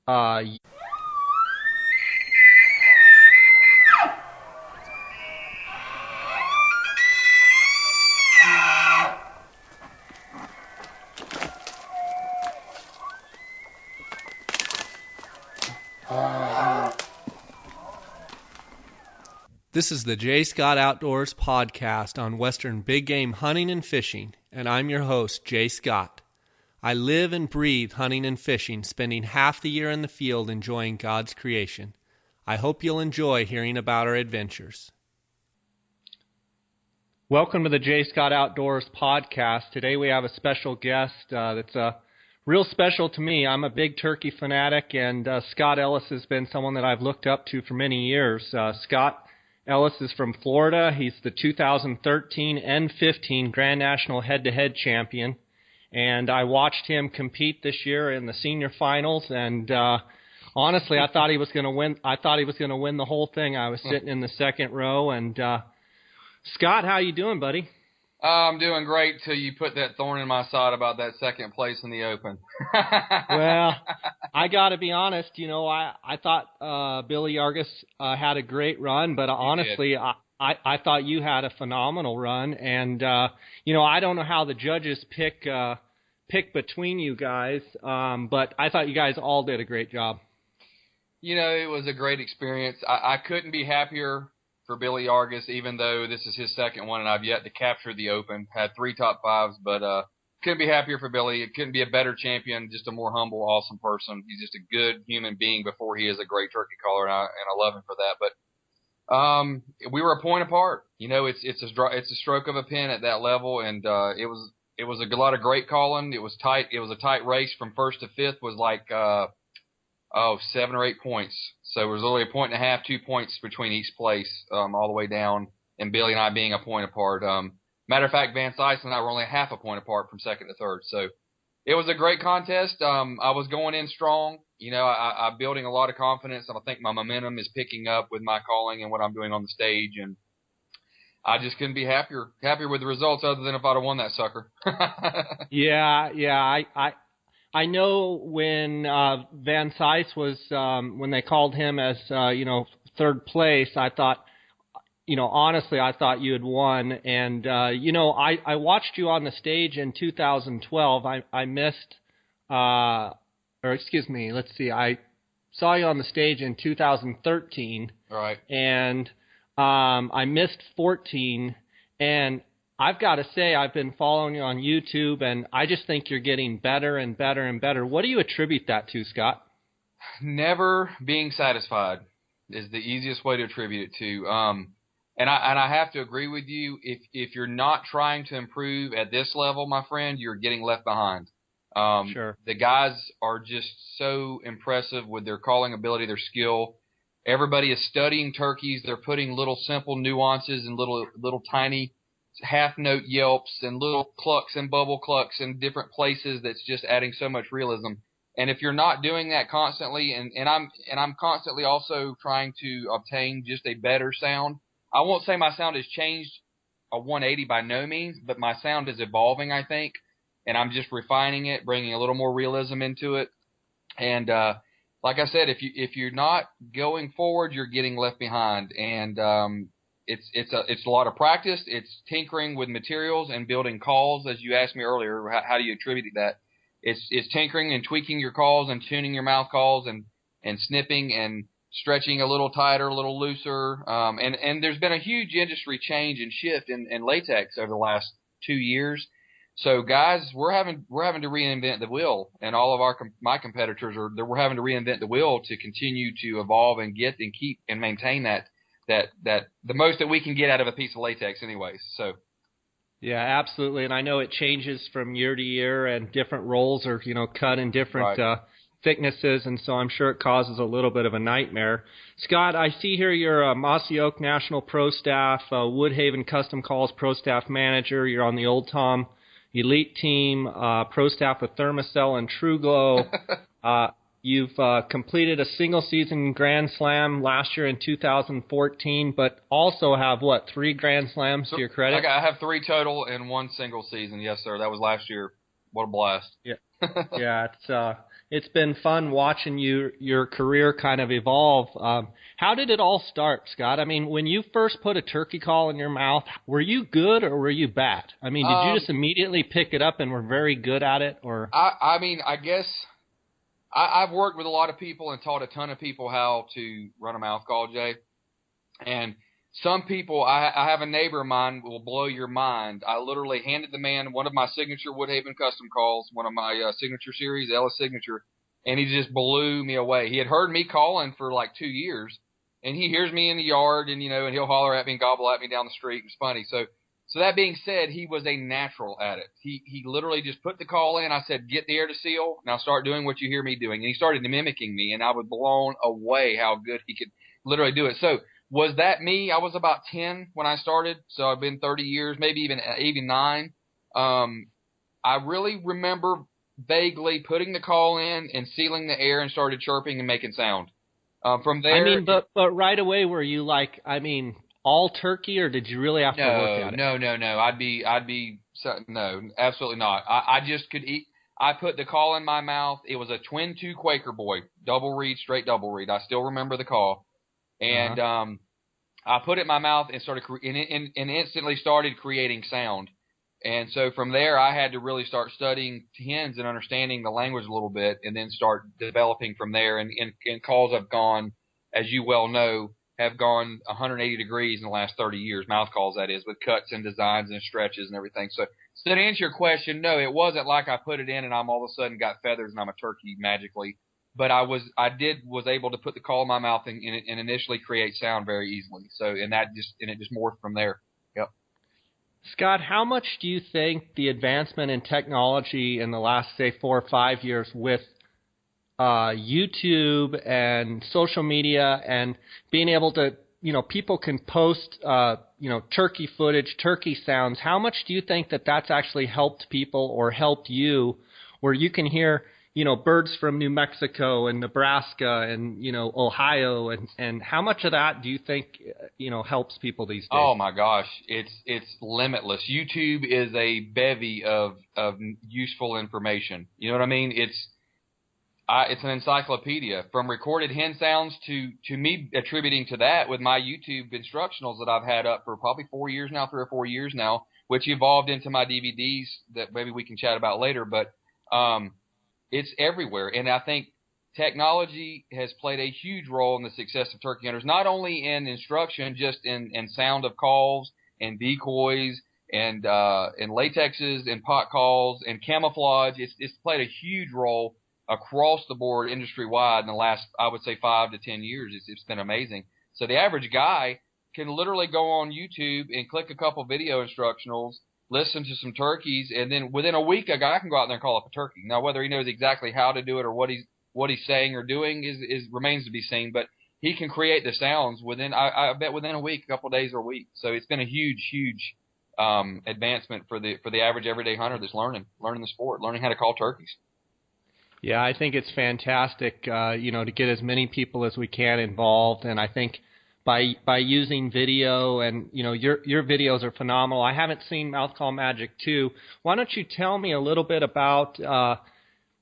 Uh, This is the J. Scott Outdoors podcast on Western big game hunting and fishing, and I'm your host, Jay Scott. I live and breathe hunting and fishing, spending half the year in the field enjoying God's creation. I hope you'll enjoy hearing about our adventures. Welcome to the J. Scott Outdoors podcast. Today we have a special guest that's real special to me. I'm a big turkey fanatic, and Scott Ellis has been someone that I've looked up to for many years. Scott Ellis is from Florida. He's the 2013 and 15 Grand National head-to-head champion, and I watched him compete this year in the senior finals. And honestly, I thought he was going to win. I thought he was going to win the whole thing. I was sitting in the second row. And Scott, how you doing, buddy? I'm doing great till you put that thorn in my side about that second place in the Open. Well, I got to be honest. You know, I thought Billy Argus had a great run, but honestly, I thought you had a phenomenal run. And you know, I don't know how the judges pick between you guys, but I thought you guys all did a great job. You know, it was a great experience. I couldn't be happier for Billy Argus, even though this is his second one and I've yet to capture the Open. Had 3 top 5s, but couldn't be happier for Billy. It couldn't be a better champion, just a more humble, awesome person. He's just a good human being before he is a great turkey caller, and I love him for that. But we were a point apart. You know, it's a stroke of a pen at that level, and it was a lot of great calling. It was tight. It was a tight race from first to fifth. Was like 7 or 8 points. So it was only a point and a half, 2 points between each place, all the way down, and Billy and I being a point apart. Matter of fact, Van Sice and I were only half a point apart from second to third. So it was a great contest. I was going in strong. You know, I'm building a lot of confidence, and I think my momentum is picking up with my calling and what I'm doing on the stage. And I just couldn't be happier with the results, other than if I'd have won that sucker. Yeah. I know when Van Sice was when they called him as third place, I thought, honestly, I thought you had won. And I watched you on the stage in 2012. I missed, I saw you on the stage in 2013. Right. And I missed 14, and I've got to say, I've been following you on YouTube, and I just think you're getting better and better and better. What do you attribute that to, Scott? Never being satisfied is the easiest way to attribute it to. And I have to agree with you. If you're not trying to improve at this level, my friend, you're getting left behind. Sure. The guys are just so impressive with their calling ability, their skill. Everybody is studying turkeys. They're putting little simple nuances and little tiny half-note yelps and little clucks and bubble clucks in different places that's just adding so much realism. And if you're not doing that constantly, and I'm constantly also trying to obtain just a better sound. I won't say my sound has changed a 180 by no means, but my sound is evolving, I think, and I'm just refining it, bringing a little more realism into it. And like I said, if you're not going forward, you're getting left behind. And it's a lot of practice. It's tinkering with materials and building calls, as you asked me earlier. How do you attribute that? It's tinkering and tweaking your calls and tuning your mouth calls and snipping and stretching a little tighter, a little looser. And there's been a huge industry change and shift in latex over the last 2 years. So guys, we're having to reinvent the wheel, and all of my competitors we're having to reinvent the wheel to continue to evolve and get and keep and maintain that the most that we can get out of a piece of latex anyways. So yeah, absolutely. And I know it changes from year to year, and different rolls are cut in different thicknesses, and so I'm sure it causes a little bit of a nightmare. Scott, I see here you're a Mossy Oak National Pro Staff, Woodhaven Custom Calls Pro Staff Manager. You're on the Old Tom Elite Team, Pro Staff with Thermacell and True Glow. You've completed a single-season Grand Slam last year in 2014, but also have, 3 Grand Slams to your credit? I have 3 total in 1 single season. Yes, sir. That was last year. What a blast. Yeah, yeah. it's been fun watching your career kind of evolve. How did it all start, Scott? I mean, when you first put a turkey call in your mouth, were you good or were you bad? I mean, did you just immediately pick it up and were very good at it, or? I mean, I guess I've worked with a lot of people and taught a ton of people how to run a mouth call, Jay. And some people, I have a neighbor of mine will blow your mind. I literally handed the man one of my signature Woodhaven custom calls, one of my signature series, Ellis signature, and he just blew me away. He had heard me calling for like 2 years, and he hears me in the yard, and and he'll holler at me and gobble at me down the street. It's funny. So that being said, he was a natural at it. He literally just put the call in. I said, get the air to seal. Now start doing what you hear me doing. And he started mimicking me, and I was blown away how good he could literally do it. So was that me? I was about 10 when I started, so I've been 30 years, maybe even 9. I really remember vaguely putting the call in and sealing the air and started chirping and making sound. From there, I mean, but right away, were you like, I mean, all turkey, or did you really have to work at it? No. No, absolutely not. I just could eat. I put the call in my mouth. It was a twin 2 Quaker boy, double reed, straight double reed. I still remember the call. And I put it in my mouth and started and instantly started creating sound. And so from there, I had to really start studying hens and understanding the language a little bit, and then start developing from there. And calls have gone, as you well know, have gone 180 degrees in the last 30 years. Mouth calls, that is, with cuts and designs and stretches and everything. So to answer your question, no, it wasn't like I put it in and I'm all of a sudden got feathers and I'm a turkey magically. But I was able to put the call in my mouth and initially create sound very easily. So it just morphed from there. Yep. Scott, how much do you think the advancement in technology in the last, say, 4 or 5 years with YouTube and social media and being able to, people can post, turkey footage, turkey sounds. How much do you think that that's actually helped people or helped you, where you can hear, birds from New Mexico and Nebraska and, Ohio, and how much of that do you think, helps people these days? Oh my gosh, it's limitless. YouTube is a bevy of useful information. You know what I mean? It's an encyclopedia, from recorded hen sounds to me attributing to that with my YouTube instructionals that I've had up for probably 4 years now, 3 or 4 years now, which evolved into my DVDs that maybe we can chat about later. But it's everywhere. And I think technology has played a huge role in the success of turkey hunters, not only in instruction, just in sound of calls and decoys and latexes and pot calls and camouflage. It's played a huge role across the board, industry wide, in the last, I would say, 5 to 10 years. It's been amazing. So the average guy can literally go on YouTube and click a couple video instructionals, listen to some turkeys, and then within a week, a guy can go out there and call up a turkey. Now, whether he knows exactly how to do it or what he's saying or doing is remains to be seen, but he can create the sounds within, I bet, within a week, a couple of days or a week. So it's been a huge advancement for the average everyday hunter that's learning the sport, learning how to call turkeys. Yeah, I think it's fantastic, to get as many people as we can involved, and I think by using video, and your videos are phenomenal. I haven't seen Mouth Call Magic 2. Why don't you tell me a little bit about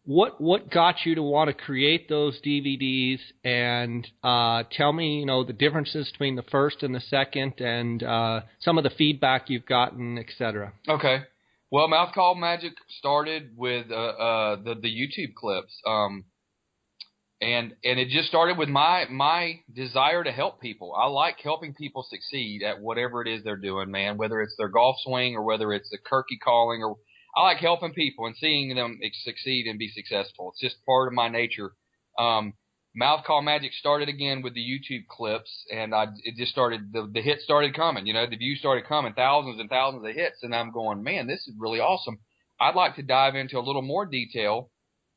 what got you to want to create those DVDs, and tell me the differences between the first and the second, and some of the feedback you've gotten, etc. Okay. Well, Mouth Call Magic started with the YouTube clips. And it just started with my desire to help people. I like helping people succeed at whatever it is they're doing, man, whether it's their golf swing or whether it's the turkey calling, or I like helping people and seeing them succeed and be successful. It's just part of my nature. Mouth Call Magic started again with the YouTube clips, and it just started, the hits started coming, the views started coming, thousands and thousands of hits, and I'm going, man, this is really awesome. I'd like to dive into a little more detail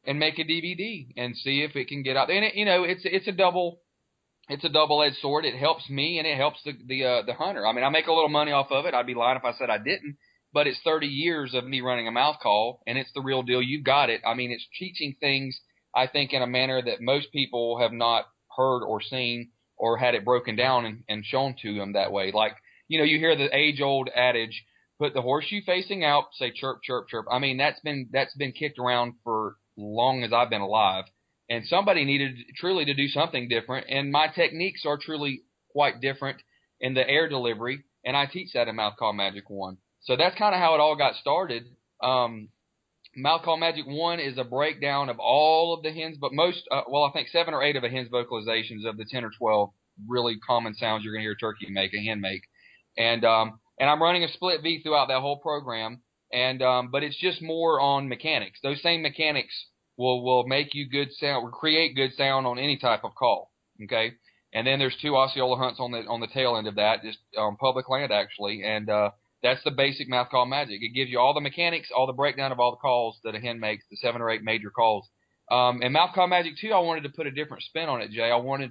and make a DVD and see if it can get out there. And it's a double-edged sword. It helps me and it helps the hunter. I mean, I make a little money off of it. I'd be lying if I said I didn't. But it's 30 years of me running a mouth call, and it's the real deal. You got it. I mean, it's teaching things, I think, in a manner that most people have not heard or seen or had it broken down and shown to them that way. Like, you hear the age-old adage, put the horseshoe facing out, say chirp, chirp, chirp. I mean, that's been kicked around for long as I've been alive. And somebody needed truly to do something different. And my techniques are truly quite different in the air delivery, and I teach that in Mouth Call Magic 1. So that's kind of how it all got started. Mouth Call Magic 1 is a breakdown of all of the hens, but I think 7 or 8 of a hen's vocalizations of the 10 or 12 really common sounds you're going to hear a turkey make, a hen make. And I'm running a split V throughout that whole program, but it's just more on mechanics. Those same mechanics will make you good sound, will create good sound on any type of call. Okay. And then there's 2 Osceola hunts on the tail end of that, just on public land actually. And that's the basic Mouth Call Magic. It gives you all the mechanics, all the breakdown of all the calls that a hen makes, the 7 or 8 major calls. And Mouth Call Magic 2, I wanted to put a different spin on it, Jay. I wanted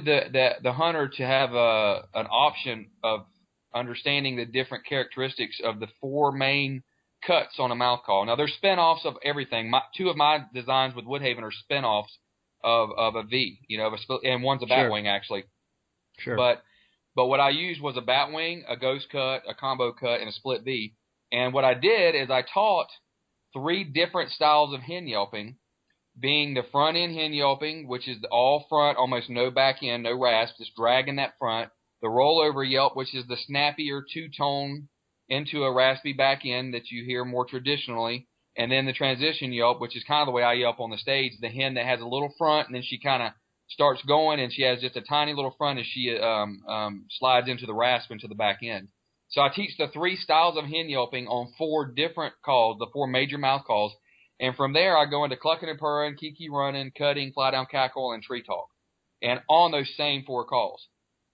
the hunter to have an option of understanding the different characteristics of the 4 main cuts on a mouth call. Now, there's spin-offs of everything. 2 of my designs with Woodhaven are spin-offs of a V, and one's a bat wing actually. Sure. But what I used was a bat wing, a ghost cut, a combo cut, and a split V. And what I did is I taught 3 different styles of hen yelping, being the front end hen yelping, which is all front, almost no back end, no rasp, just dragging that front. The rollover yelp, which is the snappier 2-tone into a raspy back end that you hear more traditionally. And then the transition yelp, which is kind of the way I yelp on the stage, the hen that has a little front and then she kind of starts going and she has just a tiny little front as she slides into the rasp into the back end. So I teach the 3 styles of hen yelping on 4 different calls, the 4 major mouth calls. And from there, I go into clucking and purring, kiki running, cutting, fly down cackle, and tree talk. And on those same 4 calls.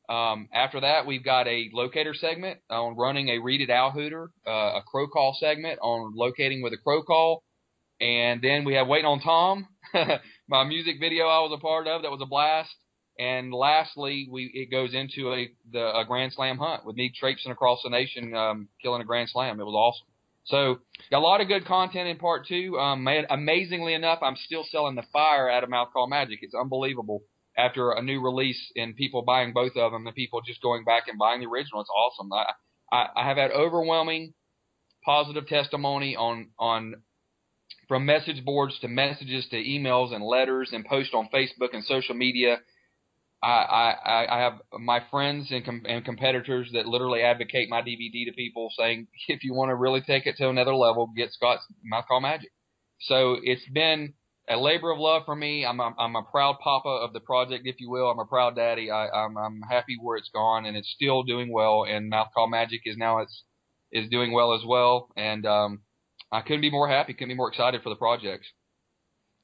After that, we've got a locator segment on running a reeded owl hooter, a crow call segment on locating with a crow call. And then we have Waiting on Tom, my music video I was a part of. That was a blast. And lastly, it goes into a Grand Slam hunt with me traipsing across the nation, killing a Grand Slam. It was awesome. So got a lot of good content in part 2. Amazingly enough, I'm still selling the fire out of Mouth Call Magic. It's unbelievable. After a new release and people buying both of them and people just going back and buying the original, it's awesome. I have had overwhelming positive testimony on from message boards to messages to emails and letters and posts on Facebook and social media. I have my friends and competitors that literally advocate my DVD to people, saying if you want to really take it to another level, get Scott's Mouth Call Magic. So it's been a labor of love for me. I'm a proud papa of the project, if you will. I'm a proud daddy. I'm happy where it's gone, and it's still doing well. And Mouth Call Magic is doing well as well. And I couldn't be more happy, couldn't be more excited for the projects.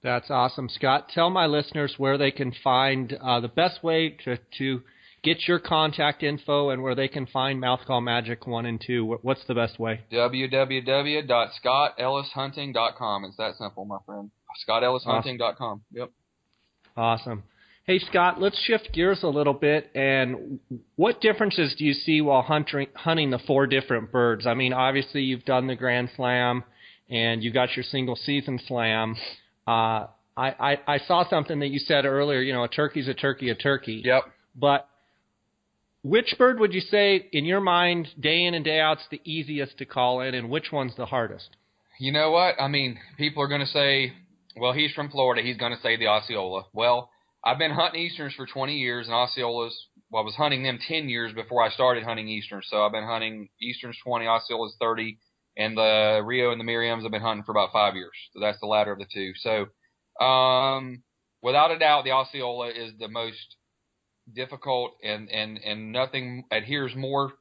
That's awesome, Scott. Tell my listeners where they can find the best way to get your contact info and where they can find Mouth Call Magic 1 and 2. What's the best way? www.scottelishunting.com. It's that simple, my friend. ScottEllisHunting.com. Yep. Awesome. Hey, Scott, let's shift gears a little bit. And what differences do you see while hunting the 4 different birds? I mean, obviously you've done the Grand Slam and you got your single season slam. I saw something that you said earlier, a turkey's a turkey, a turkey. Yep. But which bird would you say, in your mind, day in and day out, is the easiest to call in, and which one's the hardest? You know what? I mean, people are going to say, well, he's from Florida. He's going to say the Osceola. Well, I've been hunting Easterns for 20 years, and Osceolas, I was hunting them 10 years before I started hunting Easterns. So I've been hunting Easterns 20, Osceolas 30, and the Rio and the Merriams I've been hunting for about 5 years. So that's the latter of the 2. So without a doubt, the Osceola is the most difficult, and nothing adheres more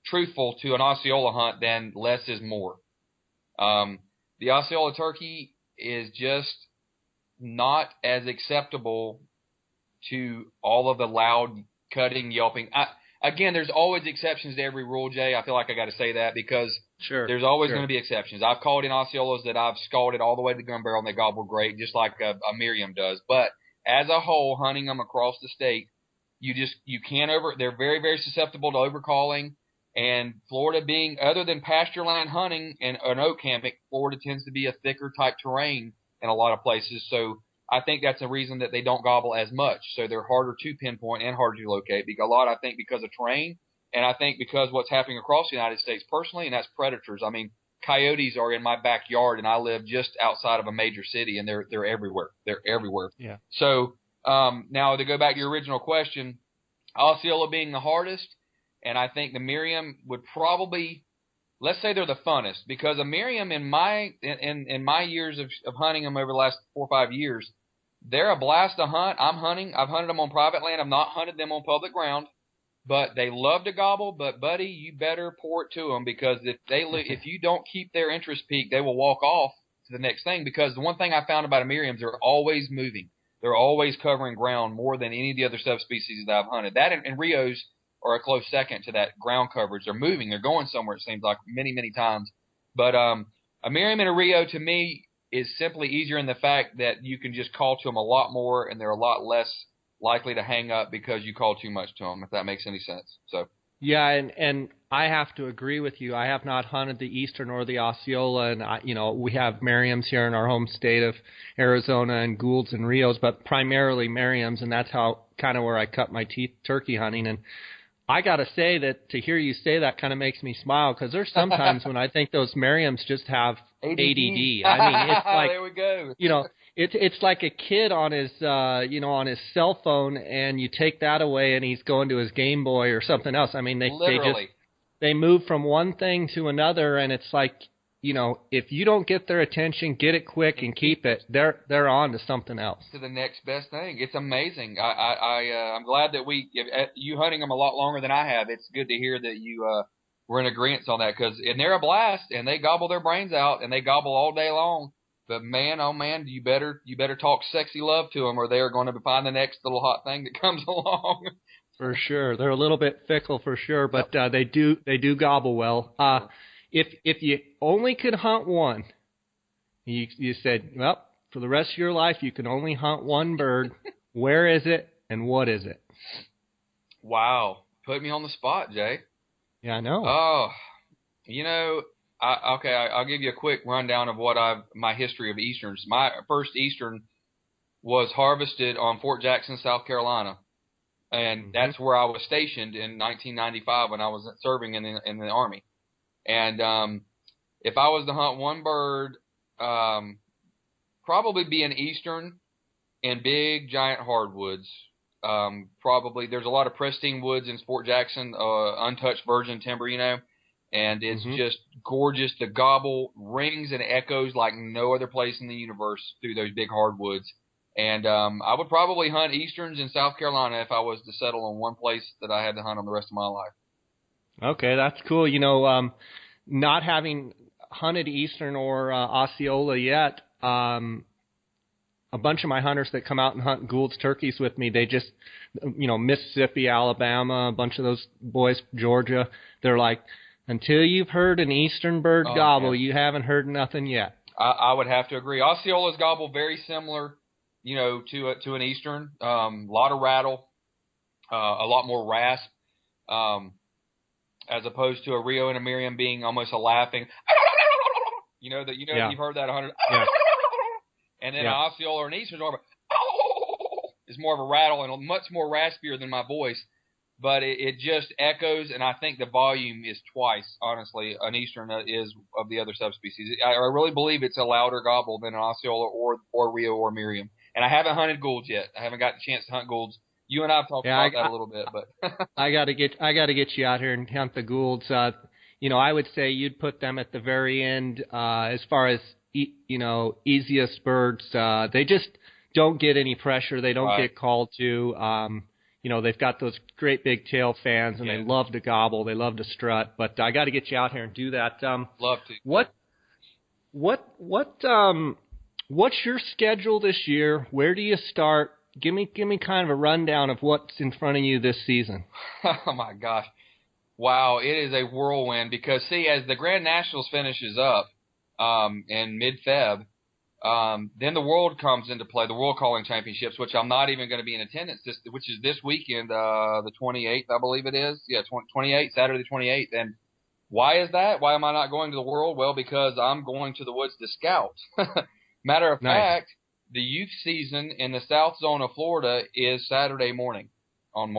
truthful to an Osceola hunt than less is more. The Osceola turkey is just not as acceptable to all of the loud cutting, yelping. Again, there's always exceptions to every rule, Jay. I feel like I got to say that because there's always going to be exceptions. I've called in Osceolas that I've scalded all the way to the gun barrel and they gobble great, just like a Merriam does. But as a whole, hunting them across the state, you can't they're very, very susceptible to overcalling. And Florida being, other than pasture land hunting and oak camping, Florida tends to be a thicker type terrain in a lot of places. So I think that's a reason that they don't gobble as much. So they're harder to pinpoint and harder to locate. I think because of terrain, and I think because what's happening across the United States personally, and that's predators. I mean, coyotes are in my backyard, and I live just outside of a major city, and they're everywhere. They're everywhere. Yeah. So now to go back to your original question, Osceola being the hardest, and I think the Merriam would probably, let's say they're the funnest, because a Merriam in my years of hunting them over the last 4 or 5 years, they're a blast to hunt. I've hunted them on private land. I've not hunted them on public ground, but they love to gobble. But buddy, you better pour it to them, because if you don't keep their interest peaked, they will walk off to the next thing. Because the one thing I found about a Merriams, they're always moving. They're always covering ground more than any of the other subspecies that I've hunted. That and Rios are a close second to that ground coverage. They're moving. They're going somewhere, it seems like, many, many times. But a Merriam and a Rio, to me, is simply easier in the fact that you can just call to them a lot more, and they're a lot less likely to hang up because you call too much to them, if that makes any sense. So. Yeah, and I have to agree with you. I have not hunted the Eastern or the Osceola, and we have Merriams here in our home state of Arizona, and Goulds and Rios, but primarily Merriams, and that's how kind of where I cut my teeth turkey hunting. And I got to say that to hear you say that kind of makes me smile, because there's sometimes when I think those Merriams just have ADD. I mean, it's like, there we go. It's like a kid on his on his cell phone, and you take that away and he's going to his Game Boy or something else. I mean, they move from one thing to another, and it's like, if you don't get their attention, get it quick and keep it, they're on to something else. To the next best thing. It's amazing. I'm glad that you hunting them a lot longer than I have. It's good to hear that you were in agreement on that, and they're a blast, and they gobble their brains out, and they gobble all day long. But man, oh man, you better talk sexy love to them, or they are going to find the next little hot thing that comes along. For sure, they're a little bit fickle for sure, but they do gobble well. If you only could hunt one, you said, well, for the rest of your life you can only hunt one bird. Where is it and what is it? Wow, put me on the spot, Jay. Yeah, I know. Oh, I'll give you a quick rundown of my history of Easterns. My first Eastern was harvested on Fort Jackson, South Carolina, and that's where I was stationed in 1995 when I was serving in the Army. And if I was to hunt one bird, probably be an Eastern in big giant hardwoods. Probably there's a lot of pristine woods in Fort Jackson, untouched virgin timber, and it's just gorgeous. The gobble rings and echoes like no other place in the universe through those big hardwoods. And I would probably hunt Easterns in South Carolina if I was to settle on one place that I had to hunt on the rest of my life. Okay, that's cool. Not having hunted Eastern or Osceola yet, a bunch of my hunters that come out and hunt Gould's turkeys with me, they just, Mississippi, Alabama, a bunch of those boys, Georgia, they're like, until you've heard an Eastern bird gobble, you haven't heard nothing yet. I would have to agree. Osceola's gobble very similar, to an Eastern. A lot of rattle, a lot more rasp, as opposed to a Rio and a Merriam being almost a laughing. You've heard that 100. Yeah. And then an Osceola or an Eastern is more of a rattle and much more raspier than my voice. But it just echoes, and I think the volume is twice, honestly, an Eastern is of the other subspecies. I really believe it's a louder gobble than an Osceola or Rio or Merriam. And I haven't hunted Goulds yet. I haven't got the chance to hunt Goulds. You and I have talked about that a little bit, but I got to get you out here and hunt the Goulds. I would say you'd put them at the very end as far as easiest birds. They just don't get any pressure. They don't get called to. They've got those great big tail fans, and they love to gobble. They love to strut. But I got to get you out here and do that. Love to. What's your schedule this year? Where do you start? Give me kind of a rundown of what's in front of you this season. Oh my gosh, wow! It is a whirlwind because as the Grand Nationals finishes up in mid-Feb. Then the World comes into play, the World Calling Championships, which I'm not even going to be in attendance, which is this weekend, the 28th, I believe it is. Yeah, 28th, Saturday the 28th. And why is that? Why am I not going to the World? Well, because I'm going to the woods to scout. Matter of fact, the youth season in the South Zone of Florida is Saturday morning on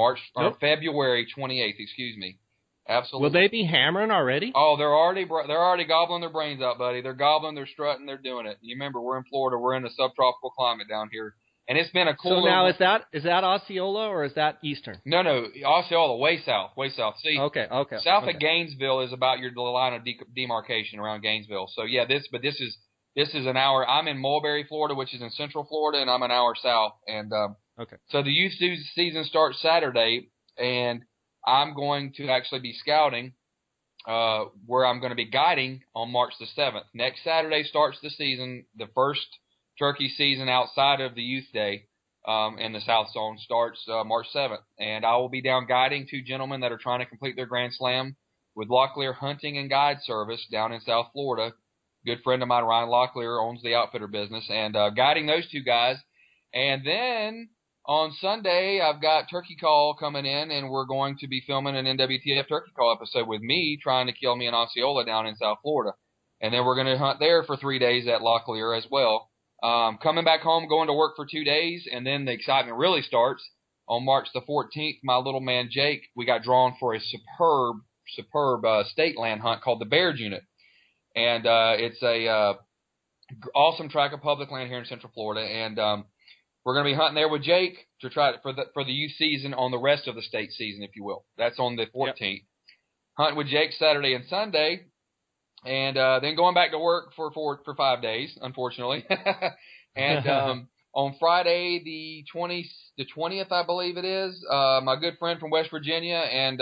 February 28th, excuse me. Absolutely. Will they be hammering already? Oh, they're already gobbling their brains out, buddy. They're gobbling, they're strutting, they're doing it. You remember, we're in Florida. We're in a subtropical climate down here, and it's been a cooler. So now is that Osceola or is that Eastern? No, Osceola, way south. See, okay. South of Gainesville is about your line of demarcation around Gainesville. So yeah, this is an hour. I'm in Mulberry, Florida, which is in Central Florida, and I'm an hour south. And okay. So the youth season starts Saturday, and I'm going to actually be scouting, where I'm going to be guiding on March the 7th. Next Saturday starts the season. The first turkey season outside of the youth day in the South Zone starts March 7th. And I will be down guiding 2 gentlemen that are trying to complete their Grand Slam with Locklear Hunting and Guide Service down in South Florida. Good friend of mine, Ryan Locklear, owns the outfitter business, and guiding those 2 guys. And then on Sunday, I've got Turkey Call coming in, and we're going to be filming an NWTF Turkey Call episode with me trying to kill me an Osceola down in South Florida. And then we're going to hunt there for 3 days at Locklear as well. Coming back home, going to work for 2 days, and then the excitement really starts. On March the 14th, my little man Jake, we got drawn for a superb state land hunt called the Bears Unit. And it's a awesome tract of public land here in Central Florida. And we're going to be hunting there with Jake to try for the youth season on the rest of the state season, if you will. That's on the 14th. Yep. Hunting with Jake Saturday and Sunday, and then going back to work for 5 days, unfortunately. And on Friday the 20th, I believe it is, my good friend from West Virginia and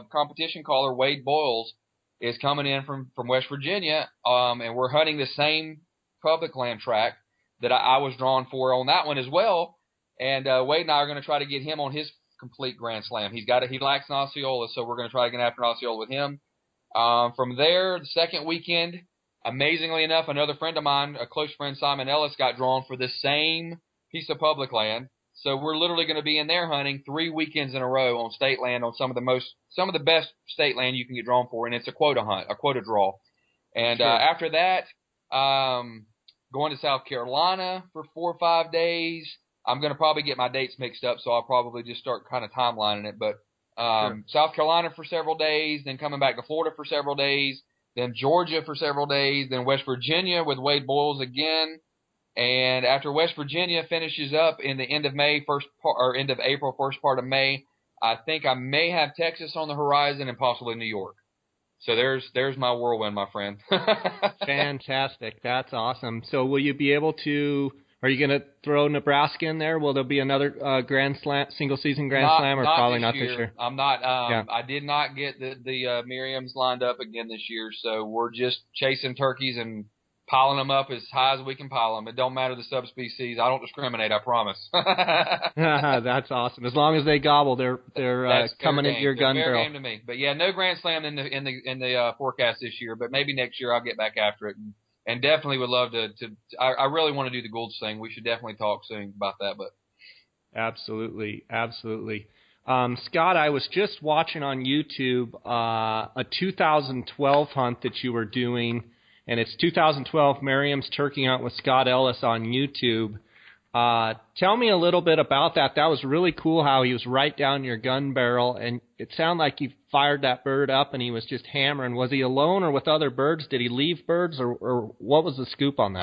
competition caller Wade Boyles is coming in from West Virginia, and we're hunting the same public land tract that I was drawn for on that one as well. And Wade and I are going to try to get him on his complete Grand Slam. He lacks an Osceola, so we're going to try to get after an Osceola with him. From there, the second weekend, amazingly enough, another friend of mine, a close friend, Simon Ellis, got drawn for the same piece of public land. So we're literally going to be in there hunting 3 weekends in a row on state land on some of the best state land you can get drawn for, and it's a quota hunt, a quota draw. And sure. After that, going to South Carolina for 4 or 5 days. I'm going to probably get my dates mixed up, so I'll probably just start kind of timelining it. But sure. South Carolina for several days, then coming back to Florida for several days, then Georgia for several days, then West Virginia with Wade Boyles again. And after West Virginia finishes up in the end of May, end of April, first part of May, I think I may have Texas on the horizon and possibly New York. So there's my whirlwind, my friend. Fantastic. That's awesome. So will you be able to – are you going to throw Nebraska in there? Will there be another Grand Slam, single-season Grand Slam, or probably not this year? I'm not. I did not get the Merriams lined up again this year, so we're just chasing turkeys and piling them up as high as we can pile them. It don't matter the subspecies. I don't discriminate, I promise. That's awesome. As long as they gobble, they're coming into your gun barrel. Fair game to me. But yeah, no Grand Slam in the forecast this year. But maybe next year I'll get back after it, and definitely would love to. I really want to do the Goulds thing. We should definitely talk soon about that. But absolutely. Scott, I was just watching on YouTube a 2012 hunt that you were doing. And it's 2012 Merriams Turkey Hunt with Scott Ellis on YouTube. Tell me a little bit about that. That was really cool how he was right down your gun barrel, and it sounded like you fired that bird up and he was just hammering. Was he alone or with other birds? Did he leave birds, or what was the scoop on that?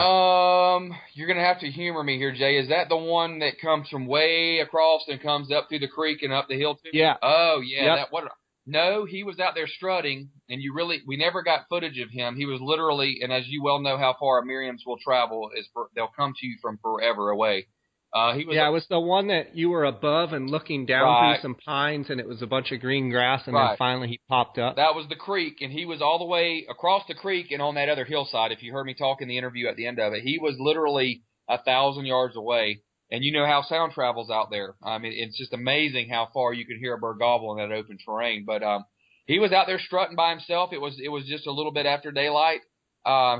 You're going to have to humor me here, Jay. Is that the one that comes from way across and comes up through the creek and up the hill too? Yeah. Oh, yeah. Yep. No, he was out there strutting, and we never got footage of him. He was literally, and as you well know how far Merriams will travel, they'll come to you from forever away. It was the one that you were above and looking down through some pines, and it was a bunch of green grass, and then finally he popped up. That was the creek, and he was all the way across the creek and on that other hillside. If you heard me talk in the interview at the end of it, he was literally 1,000 yards away. And you know how sound travels out there. I mean, it's just amazing how far you can hear a bird gobble in that open terrain. But he was out there strutting by himself. It was just a little bit after daylight.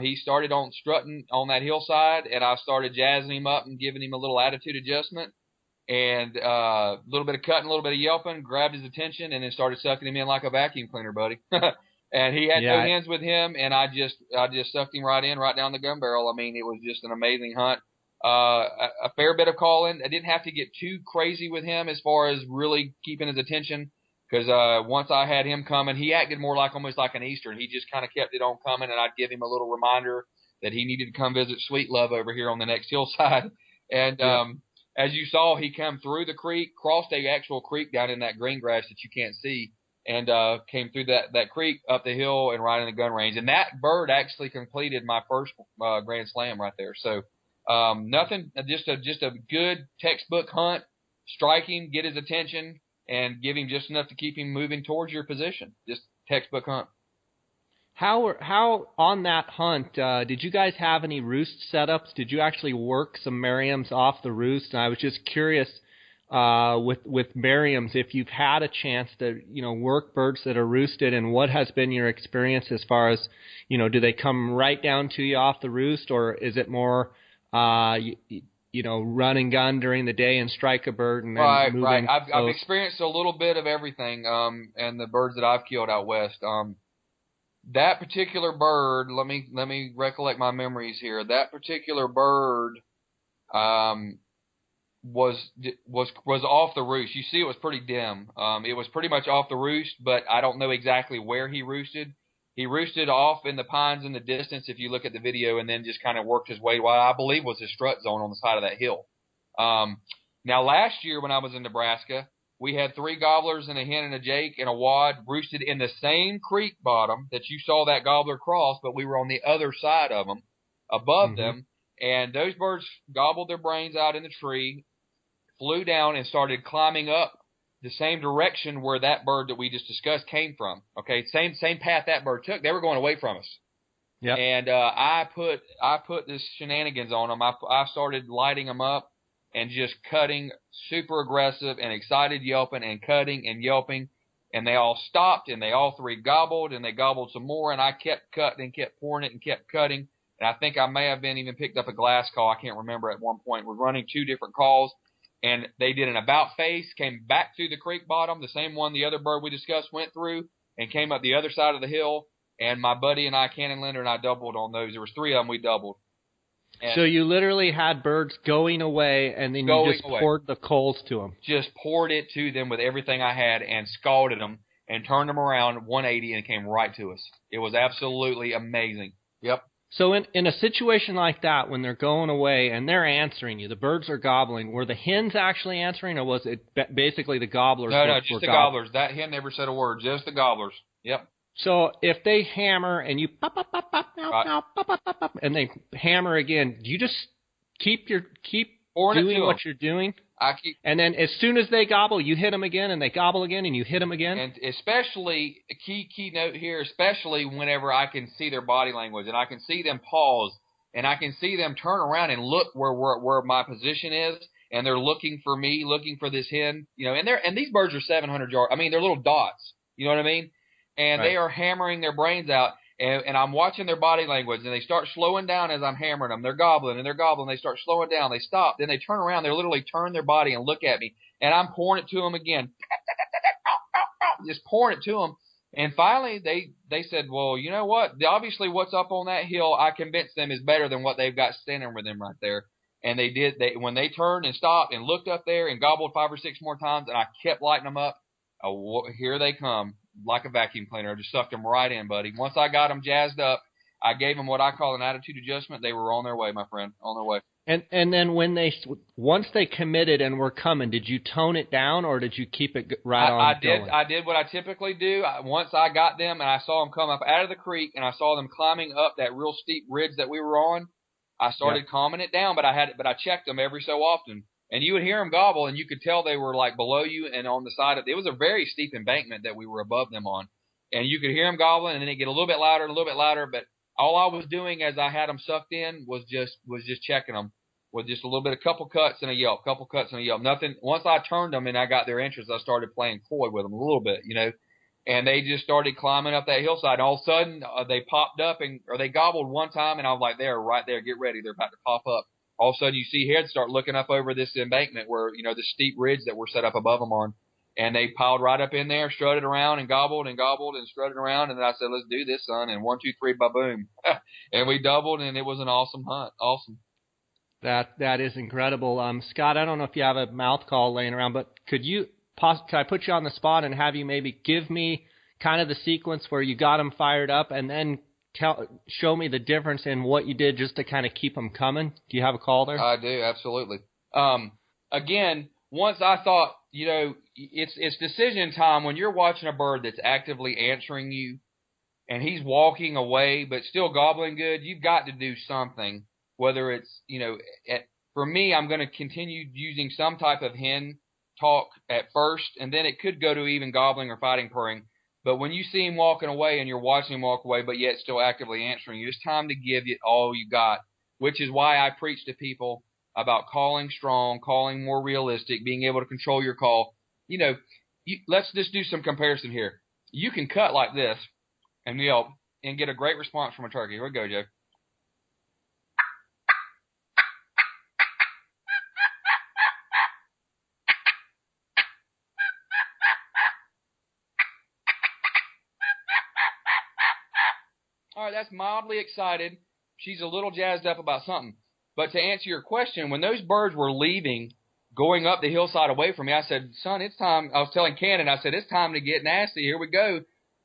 He started on strutting on that hillside, and I started jazzing him up and giving him a little attitude adjustment. And a little bit of cutting, a little bit of yelping, grabbed his attention, and then started sucking him in like a vacuum cleaner, buddy. And he had no hands with him, and I just sucked him right down the gun barrel. I mean, it was just an amazing hunt. A fair bit of calling. I didn't have to get too crazy with him as far as really keeping his attention. Because once I had him coming, he acted more like almost like an Eastern. He just kind of kept it on coming, and I'd give him a little reminder that he needed to come visit Sweet Love over here on the next hillside. And as you saw, he came through the creek, crossed a actual creek down in that green grass that you can't see, and came through that creek up the hill and right in the gun range. And that bird actually completed my first Grand Slam right there. So nothing, just a good textbook hunt, strike him, get his attention, and give him just enough to keep him moving towards your position. Just textbook hunt. How on that hunt, did you guys have any roost setups? Did you actually work some Merriams off the roost? And I was just curious with Merriams, if you've had a chance to, work birds that are roosted, and what has been your experience as far as, do they come right down to you off the roost, or is it more, run and gun during the day and strike a bird and then move in? I've experienced a little bit of everything, and the birds that I've killed out west. That particular bird, let me recollect my memories here. That particular bird was off the roost. You see, it was pretty dim. It was pretty much off the roost, but I don't know exactly where he roosted. He roosted off in the pines in the distance, if you look at the video, and then just kind of worked his way, what I believe was his strut zone on the side of that hill. Now, last year when I was in Nebraska, we had 3 gobblers and a hen and a jake and a wad roosted in the same creek bottom that you saw that gobbler cross, but we were on the other side of them, above them, and those birds gobbled their brains out in the tree, flew down, and started climbing up the same direction where that bird that we just discussed came from. Okay, same path that bird took. They were going away from us. Yeah. And I put this shenanigans on them. I started lighting them up and just cutting, super aggressive and excited, yelping and cutting and yelping. And they all stopped, and they all 3 gobbled, and they gobbled some more. And I kept cutting and kept pouring it and kept cutting. And I think I may have been even picked up a glass call. I can't remember at one point. We're running 2 different calls. And they did an about face, came back through the creek bottom, the same one the other bird we discussed went through, and came up the other side of the hill. And my buddy and I, Cannon Linder, and I doubled on those. There was 3 of them we doubled. And so you literally had birds going away, and then you just poured the coals to them. Just poured it to them with everything I had and scalded them and turned them around 180 and came right to us. It was absolutely amazing. Yep. So in a situation like that, when they're going away and they're answering you, the birds are gobbling, were the hens actually answering, or was it basically the gobblers? No, just the gobblers. That hen never said a word, just the gobblers. Yep. So if they hammer and you pop, pop, pop, pop, now, now, pop, pop, pop, pop, and they hammer again, do you just keep doing what you're doing? And then as soon as they gobble, you hit them again, and they gobble again, and you hit them again? And especially, a key note here, especially whenever I can see their body language, and I can see them pause, and I can see them turn around and look where my position is, and they're looking for me, looking for this hen, and these birds are 700 yards. I mean, they're little dots. You know what I mean? And They are hammering their brains out, and I'm watching their body language, and they start slowing down as I'm hammering them. They're gobbling, they start slowing down. They stop. Then they turn around. They literally turn their body and look at me, and I'm pouring it to them again. Just pouring it to them. And finally, they said, well, you know what? Obviously, what's up on that hill, I convinced them is better than what they've got standing with them right there. And they did. When they turned and stopped and looked up there and gobbled 5 or 6 more times, and I kept lighting them up, here they come. Like a vacuum cleaner. I just sucked them right in, buddy. Once I got them jazzed up, I gave them what I call an attitude adjustment. They were on their way, my friend, on their way. And then once they committed and were coming, did you tone it down, or did you keep it right on going? I did what I typically do. Once I got them and I saw them come up out of the creek and I saw them climbing up that real steep ridge that we were on, I started calming it down, but I checked them every so often. And you would hear them gobble, and you could tell they were like below you and on the side of it. It was a very steep embankment that we were above them on. And you could hear them gobbling, and then it get a little bit louder and a little bit louder. But all I was doing as I had them sucked in was just checking them with just a little bit of couple cuts and a yelp, Nothing. Once I turned them and I got their interest, I started playing coy with them a little bit, And they just started climbing up that hillside. And all of a sudden, they popped up or they gobbled one time, and I was like, "They're right there. Get ready. They're about to pop up." All of a sudden, you see heads start looking up over this embankment where, the steep ridge that we're set up above them on. And they piled right up in there, strutted around and gobbled and strutted around. And then I said, let's do this, son. And 1, 2, 3, ba-boom. And we doubled, and it was an awesome hunt. Awesome. That is incredible. Scott, I don't know if you have a mouth call laying around, but could you can I put you on the spot and have you maybe give me kind of the sequence where you got them fired up, and then show me the difference in what you did just to kind of keep them coming? Do you have a call there? I do, absolutely. Again, once I thought, it's decision time when you're watching a bird that's actively answering you and he's walking away but still gobbling good. You've got to do something, whether it's, for me, I'm going to continue using some type of hen talk at first, and then it could go to even gobbling or fighting purring. But when you see him walking away and you're watching him walk away but yet still actively answering you, it's time to give it all you got, which is why I preach to people about calling strong, calling more realistic, being able to control your call. Let's just do some comparison here. You can cut like this and yelp and get a great response from a turkey. Here we go, Joe. All right, that's mildly excited. She's a little jazzed up about something. But to answer your question, when those birds were leaving, going up the hillside away from me, I said, son, it's time. I was telling Cannon, I said, it's time to get nasty. Here we go.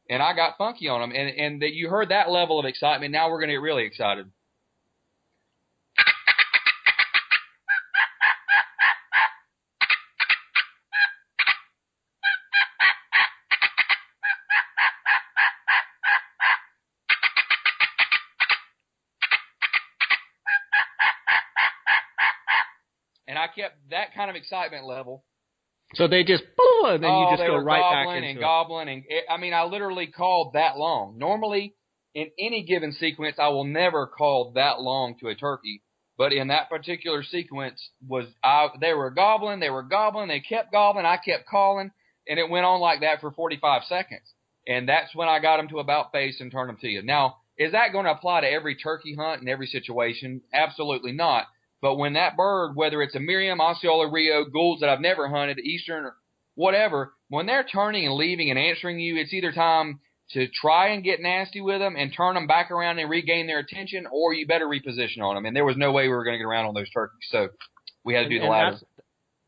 And I got funky on them. And that you heard that level of excitement. Now we're going to get really excited. And I kept that kind of excitement level. So they just, and then you just go right back into and gobbling. And I literally called that long. Normally, in any given sequence, I will never call that long to a turkey. But in that particular sequence, they were gobbling, they kept gobbling, I kept calling, and it went on like that for 45 seconds. And that's when I got them to about face and turned them to you. Now, is that going to apply to every turkey hunt in every situation? Absolutely not. But when that bird, whether it's a Merriam, Osceola, Rio, Goulds that I've never hunted, Eastern, or whatever, when they're turning and leaving and answering you, it's either time to try and get nasty with them and turn them back around and regain their attention, or you better reposition on them. And there was no way we were going to get around on those turkeys, so we had to do the latter.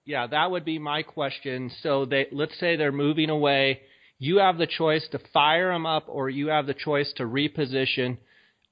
Yeah, that would be my question. So let's say they're moving away. You have the choice to fire them up, or you have the choice to reposition.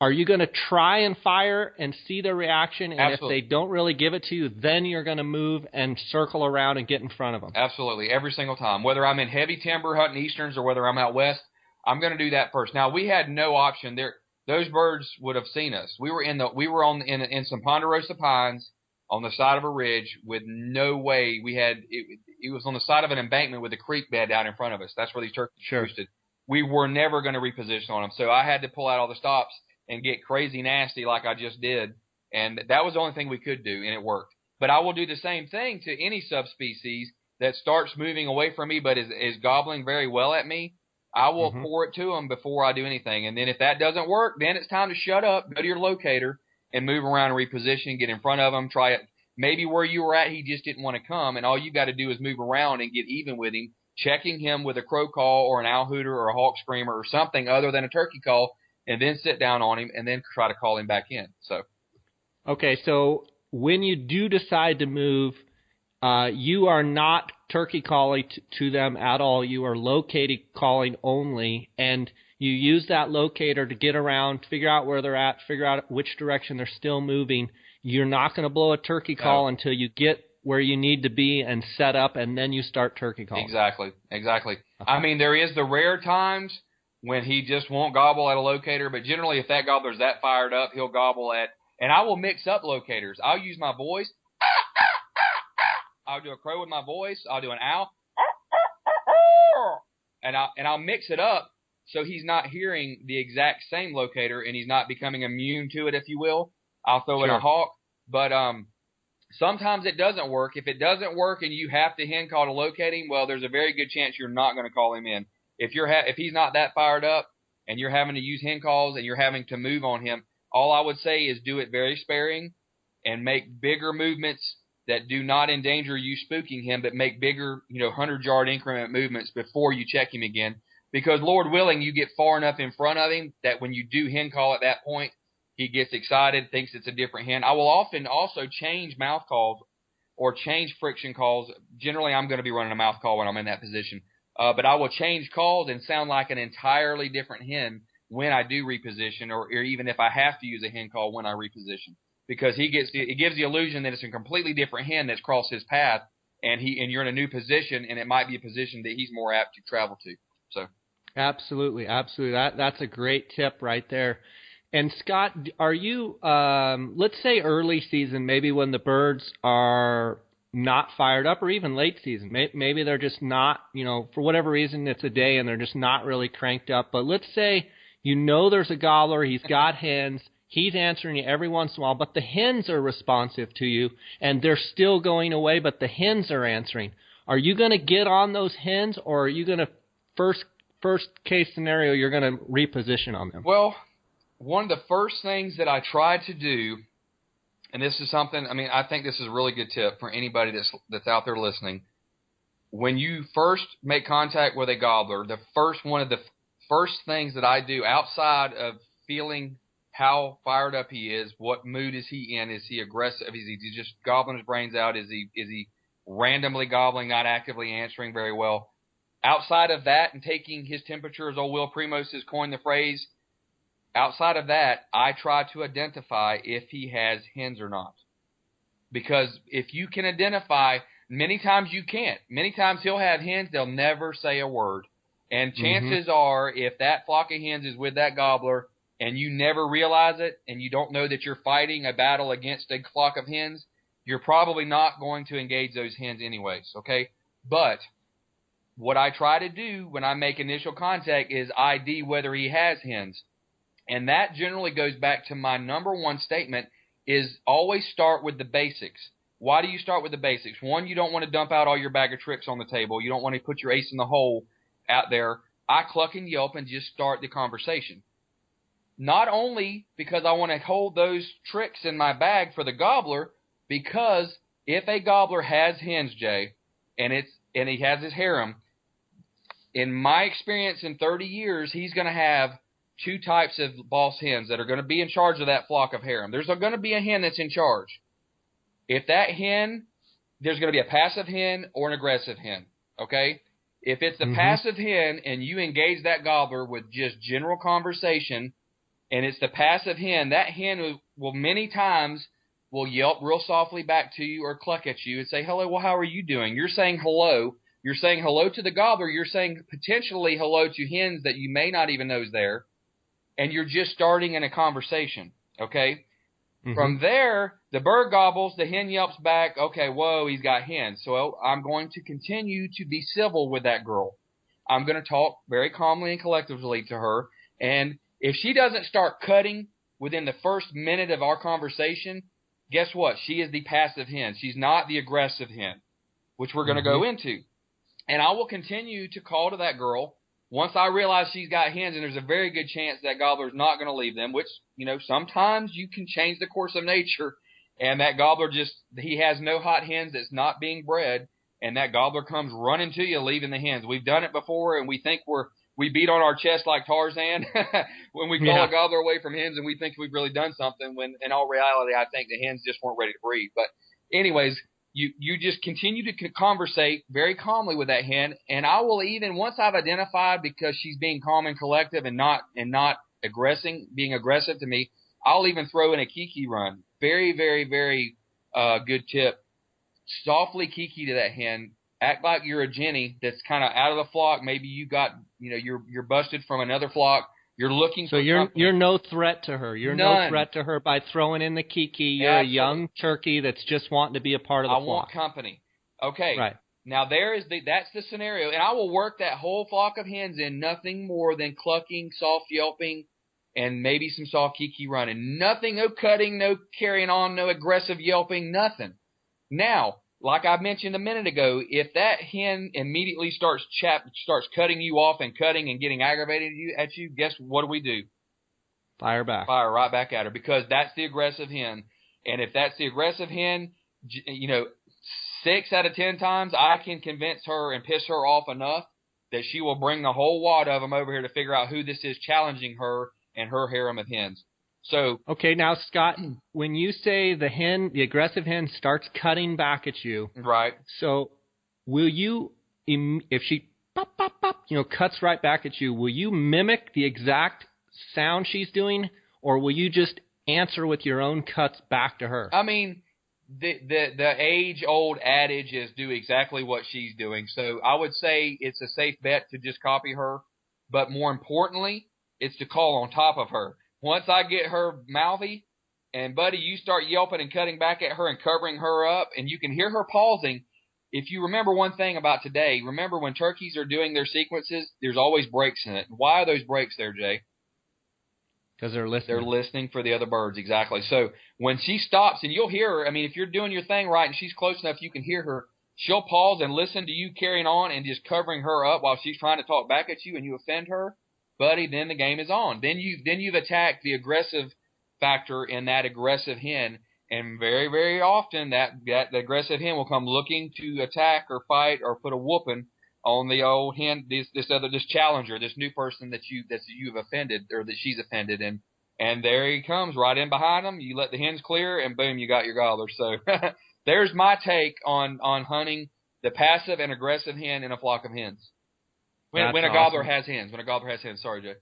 Are you going to try and fire and see their reaction? And Absolutely. If they don't really give it to you, then you're going to move and circle around and get in front of them? Absolutely, every single time. Whether I'm in heavy timber hunting Easterns or whether I'm out west, I'm going to do that first. Now, we had no option there. Those birds would have seen us. We were in some ponderosa pines on the side of a ridge with no way. It was on the side of an embankment with a creek bed out in front of us. That's where these turkeys roosted. We were never going to reposition on them, so I had to pull out all the stops and get crazy nasty like I just did, and that was the only thing we could do, and it worked. But I will do the same thing to any subspecies that starts moving away from me but is gobbling very well at me. I will pour it to them before I do anything, and then if that doesn't work, then it's time to shut up, go to your locator, and move around and reposition, get in front of them, try it. Maybe where you were at, he just didn't want to come, and all you got to do is move around and get even with him, checking him with a crow call or an owl hooter or a hawk screamer or something other than a turkey call, and then sit down on him and then try to call him back in. Okay, so when you do decide to move, you are not turkey calling to them at all. You are locating calling only, and you use that locator to get around, figure out where they're at, figure out which direction they're still moving. You're not going to blow a turkey call until you get where you need to be and set up, and then you start turkey calling. Exactly. I mean, there is the rare times when he just won't gobble at a locator, but generally if that gobbler's that fired up, he'll gobble at, and I will mix up locators. I'll use my voice. I'll do a crow with my voice. I'll do an owl. And I'll mix it up so he's not hearing the exact same locator and he's not becoming immune to it, if you will. I'll throw in a hawk. But sometimes it doesn't work. If it doesn't work and you have to hen call to locate him, well, there's a very good chance you're not going to call him in. If he's not that fired up and you're having to use hen calls and you're having to move on him, all I would say is do it very sparing and make bigger movements that do not endanger you spooking him, but make bigger, 100-yard increment movements before you check him again. Because Lord willing, you get far enough in front of him that when you do hen call at that point, he gets excited, thinks it's a different hen. I will often also change mouth calls or change friction calls. Generally, I'm going to be running a mouth call when I'm in that position. But I will change calls and sound like an entirely different hen when I do reposition, or even if I have to use a hen call when I reposition, because it gives the illusion that it's a completely different hen that's crossed his path, and you're in a new position, and it might be a position that he's more apt to travel to. So, absolutely. That's a great tip right there. And Scott, are you, let's say early season, maybe when the birds are not fired up, or even late season, maybe they're just not, for whatever reason, it's a day and they're just not really cranked up. But let's say there's a gobbler, he's got hens, he's answering you every once in a while, but the hens are responsive to you and they're still going away, but the hens are answering. Are you going to get on those hens, or are you going to, first case scenario, you're going to reposition on them? Well, one of the first things that I try to do, and this is something, I think this is a really good tip for anybody that's out there listening. When you first make contact with a gobbler, one of the first things that I do, outside of feeling how fired up he is, what mood is he in? Is he aggressive? Is he just gobbling his brains out? Is he randomly gobbling, not actively answering very well? Outside of that, and taking his temperature, as old Will Primos has coined the phrase, outside of that, I try to identify if he has hens or not. Because if you can identify, many times you can't. Many times he'll have hens, they'll never say a word. And chances are, if that flock of hens is with that gobbler and you never realize it, and you don't know that you're fighting a battle against a flock of hens, you're probably not going to engage those hens anyways, okay? But what I try to do when I make initial contact is ID whether he has hens. And that generally goes back to my number one statement, is always start with the basics. Why do you start with the basics? One, you don't want to dump out all your bag of tricks on the table. You don't want to put your ace in the hole out there. I cluck and yelp and just start the conversation. Not only because I want to hold those tricks in my bag for the gobbler, because if a gobbler has hens, Jay, and he has his harem, in my experience in 30 years, he's going to have two types of boss hens that are going to be in charge of that flock of harem. There's going to be a hen that's in charge. If that hen, there's going to be a passive hen or an aggressive hen, okay? If it's the passive hen and you engage that gobbler with just general conversation, and it's the passive hen, that hen will many times will yelp real softly back to you or cluck at you and say, hello, well, how are you doing? You're saying hello. You're saying hello to the gobbler. You're saying potentially hello to hens that you may not even know is there. And you're just starting in a conversation, okay? From there, the bird gobbles, the hen yelps back, okay, whoa, he's got hens. So I'm going to continue to be civil with that girl. I'm going to talk very calmly and collectively to her. And if she doesn't start cutting within the first minute of our conversation, guess what? She is the passive hen. She's not the aggressive hen, which we're going to go into. And I will continue to call to that girl. Once I realize she's got hens, and there's a very good chance that gobbler's not going to leave them, which, sometimes you can change the course of nature, and that gobbler he has no hot hens that's not being bred, and that gobbler comes running to you, leaving the hens. We've done it before, and we think we beat on our chest like Tarzan when we call a gobbler away from hens, and we think we've really done something, when in all reality, I think the hens just weren't ready to breed. But anyways, You just continue to conversate very calmly with that hen, and I will even, once I've identified, because she's being calm and collective and not being aggressive to me, I'll even throw in a kiki run. Very, very, very good tip. Softly kiki to that hen. Act like you're a Jenny that's kind of out of the flock. Maybe you got, you're busted from another flock. You're looking for you're no threat to her. You're None. no threat to her by throwing in the kiki. You're a young turkey that's just wanting to be a part of the flock. I want company. Okay. Right. Now that's the scenario, and I will work that whole flock of hens in nothing more than clucking, soft yelping, and maybe some soft kiki running. Nothing, no cutting, no carrying on, no aggressive yelping, nothing. Now, like I mentioned a minute ago, if that hen immediately starts cutting you off and cutting and getting aggravated at you, guess what do? Fire back. Fire right back at her, because that's the aggressive hen. And if that's the aggressive hen, 6 out of 10 times I can convince her and piss her off enough that she will bring the whole wad of them over here to figure out who this is challenging her and her harem of hens. So okay, now Scott, when you say the aggressive hen starts cutting back at you, right. so will you, if she pop, pop, pop, cuts right back at you, will you mimic the exact sound she's doing, or will you just answer with your own cuts back to her? I mean, the age-old adage is do exactly what she's doing. So I would say it's a safe bet to just copy her. But more importantly, it's to call on top of her. Once I get her mouthy, and, buddy, you start yelping and cutting back at her and covering her up, and you can hear her pausing. If you remember one thing about today, remember when turkeys are doing their sequences, there's always breaks in it. Why are those breaks there, Jay? Because they're listening. They're listening for the other birds, exactly. So when she stops, and you'll hear her, I mean, if you're doing your thing right and she's close enough you can hear her, she'll pause and listen to you carrying on and just covering her up while she's trying to talk back at you, and you offend her, buddy, then the game is on. Then you've attacked the aggressive factor in that aggressive hen, and very, very often that aggressive hen will come looking to attack or fight or put a whooping on the old hen, this challenger, this new person that you've offended or that she's offended, and there he comes right in behind them. You let the hens clear, and boom, you got your gobbler. So there's my take on hunting the passive and aggressive hen in a flock of hens. When a gobbler has hens. Sorry, Jay.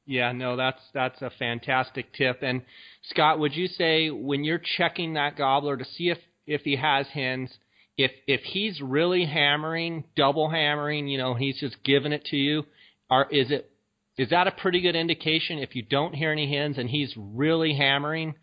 Yeah, no, that's a fantastic tip. And Scott, would you say when you're checking that gobbler to see if he has hens, if he's really hammering, double hammering, he's just giving it to you, is that a pretty good indication if you don't hear any hens and he's really hammering?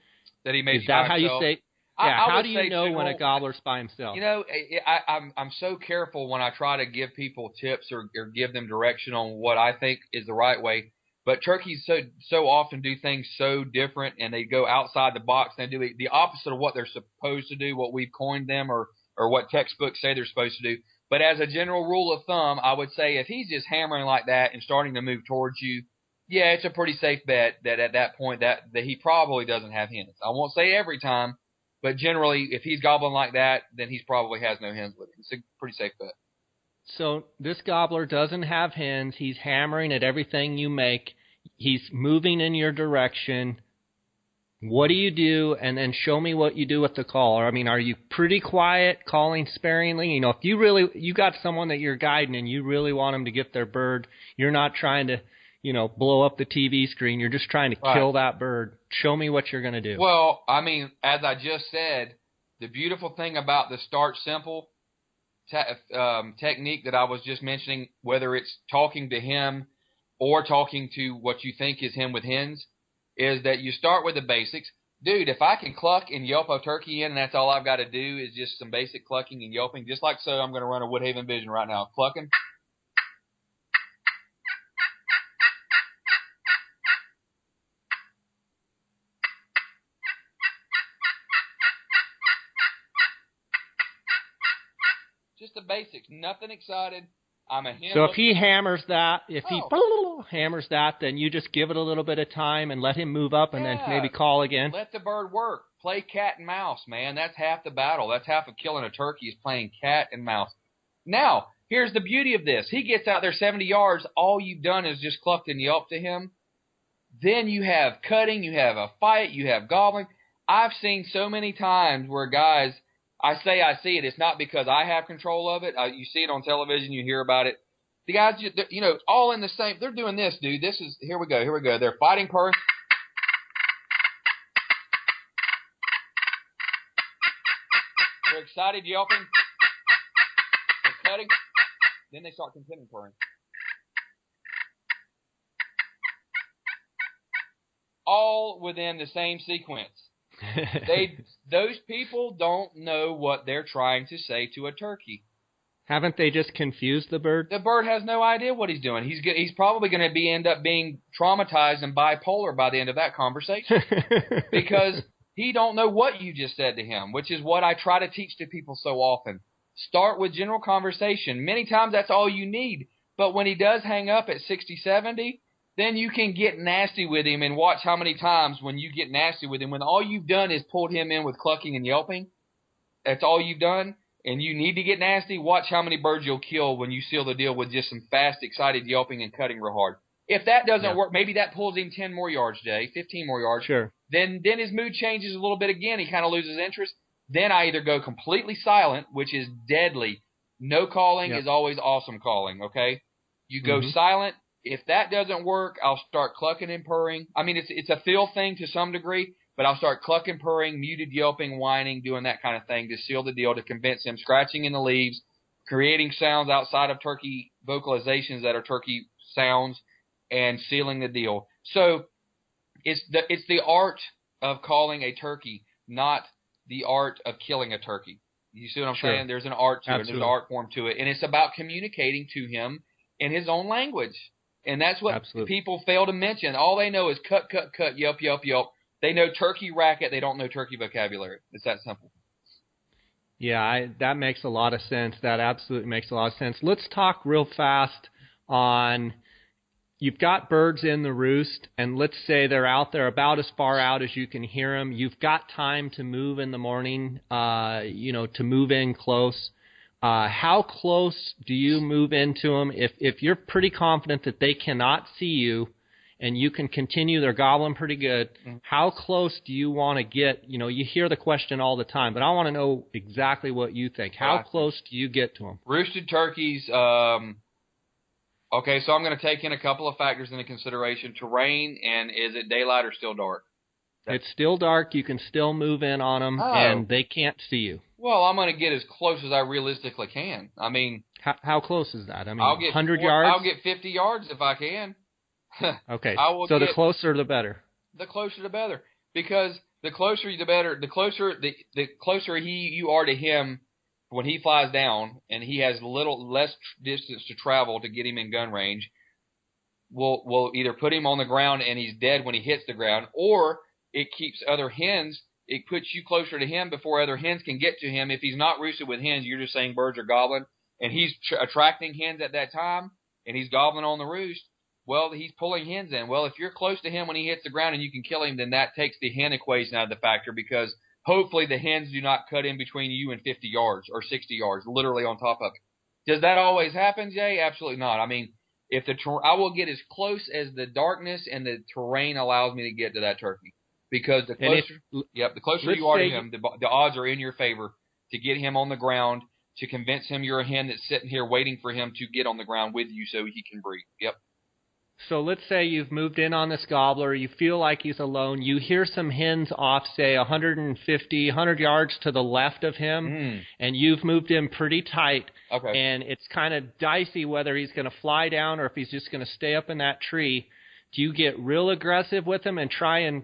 That he may Is that how you say? Yeah, how do you know when a gobbler's by himself? I'm so careful when I try to give people tips or give them direction on what I think is the right way. But turkeys so often do things so different, and they go outside the box. They do the opposite of what they're supposed to do, what we've coined them, or what textbooks say they're supposed to do. But as a general rule of thumb, I would say if he's just hammering like that and starting to move towards you, yeah, it's a pretty safe bet that at that point that he probably doesn't have hens. I won't say every time, but generally, if he's gobbling like that, then he probably has no hens with him. It's a pretty safe bet. So this gobbler doesn't have hens. He's hammering at everything you make. He's moving in your direction. What do you do? And then show me what you do with the caller. I mean, are you pretty quiet, calling sparingly? If you got someone that you're guiding and you really want them to get their bird, you're not trying to, blow up the TV screen. You're just trying to kill that bird. Show me what you're going to do. Well, I mean, as I just said, the beautiful thing about the start simple technique that I was just mentioning, whether it's talking to him or talking to what you think is him with hens, is that you start with the basics. Dude, if I can cluck and yelp a turkey in, and that's all I've got to do is just some basic clucking and yelping, just like so, I'm going to run a Woodhaven Vision right now. Clucking. Just the basics. Nothing excited. I'm a hen. So if he hammers that, hammers that, then you just give it a little bit of time and let him move up and then maybe call again. Let the bird work. Play cat and mouse, man. That's half the battle. That's half of killing a turkey is playing cat and mouse. Now, here's the beauty of this. He gets out there 70 yards. All you've done is just clucked and yelped to him. Then you have cutting. You have a fight. You have gobbling. I've seen so many times where guys, I see it. It's not because I have control of it. You see it on television. You hear about it. The guys, all in the same. They're doing this, dude. Here we go. They're fighting purse. They're excited, yelping. They're cutting. Then they start contending purring. All within the same sequence. Those people don't know what they're trying to say to a turkey. Haven't they just confused the bird? The bird has no idea what he's doing. He's probably going to end up being traumatized and bipolar by the end of that conversation because he don't know what you just said to him, which is what I try to teach to people so often. Start with general conversation. Many times that's all you need. But when he does hang up at 60, 70, then you can get nasty with him and watch how many times when you get nasty with him, when all you've done is pulled him in with clucking and yelping, that's all you've done, and you need to get nasty, watch how many birds you'll kill when you seal the deal with just some fast, excited yelping and cutting real hard. If that doesn't work, maybe that pulls him 10 more yards, Jay, 15 more yards. Sure. Then his mood changes a little bit again. He kind of loses interest. Then I either go completely silent, which is deadly. No calling is always awesome calling, okay? You go silent. If that doesn't work, I'll start clucking and purring. I mean, it's a feel thing to some degree, but I'll start clucking, purring, muted yelping, whining, doing that kind of thing to seal the deal, to convince him, scratching in the leaves, creating sounds outside of turkey vocalizations that are turkey sounds, and sealing the deal. So it's the art of calling a turkey, not the art of killing a turkey. You see what I'm saying? There's an art to it. There's an art form to it. And it's about communicating to him in his own language. And that's what people fail to mention. All they know is cut, cut, cut, yelp, yelp, yelp. They know turkey racket. They don't know turkey vocabulary. It's that simple. Yeah, that makes a lot of sense. That absolutely makes a lot of sense. Let's talk real fast on, you've got birds in the roost, and let's say they're out there about as far out as you can hear them. You've got time to move in the morning, to move in close. How close do you move into them? If you're pretty confident that they cannot see you and you can continue, they're gobbling pretty good, how close do you want to get? You hear the question all the time, but I want to know exactly what you think. How close do you get to them? Roosted turkeys, okay, so I'm going to take in a couple of factors into consideration. Terrain, and is it daylight or still dark? It's still dark. You can still move in on them, and they can't see you. Well, I'm going to get as close as I realistically can. I mean, how close is that? I mean, I'll get 100 yards? I'll get 50 yards if I can. Okay, so the closer the better. The closer the better, because the closer the better. The closer you are to him when he flies down, and he has less distance to travel to get him in gun range. We'll either put him on the ground and he's dead when he hits the ground, or it keeps other hens. It puts you closer to him before other hens can get to him. If he's not roosted with hens, you're just saying birds are gobbling, and he's attracting hens at that time, and he's gobbling on the roost. Well, he's pulling hens in. Well, if you're close to him when he hits the ground and you can kill him, then that takes the hen equation out of the factor, because hopefully the hens do not cut in between you and 50 yards or 60 yards, literally on top of it. Does that always happen, Jay? Absolutely not. I mean, I will get as close as the darkness and the terrain allows me to get to that turkey. Because the closer you are to him, the odds are in your favor to get him on the ground, to convince him you're a hen that's sitting here waiting for him to get on the ground with you so he can breed. Yep. So let's say you've moved in on this gobbler. You feel like he's alone. You hear some hens off, say, 100 yards to the left of him, and you've moved in pretty tight. Okay. And it's kind of dicey whether he's going to fly down or if he's just going to stay up in that tree. Do you get real aggressive with him and try and,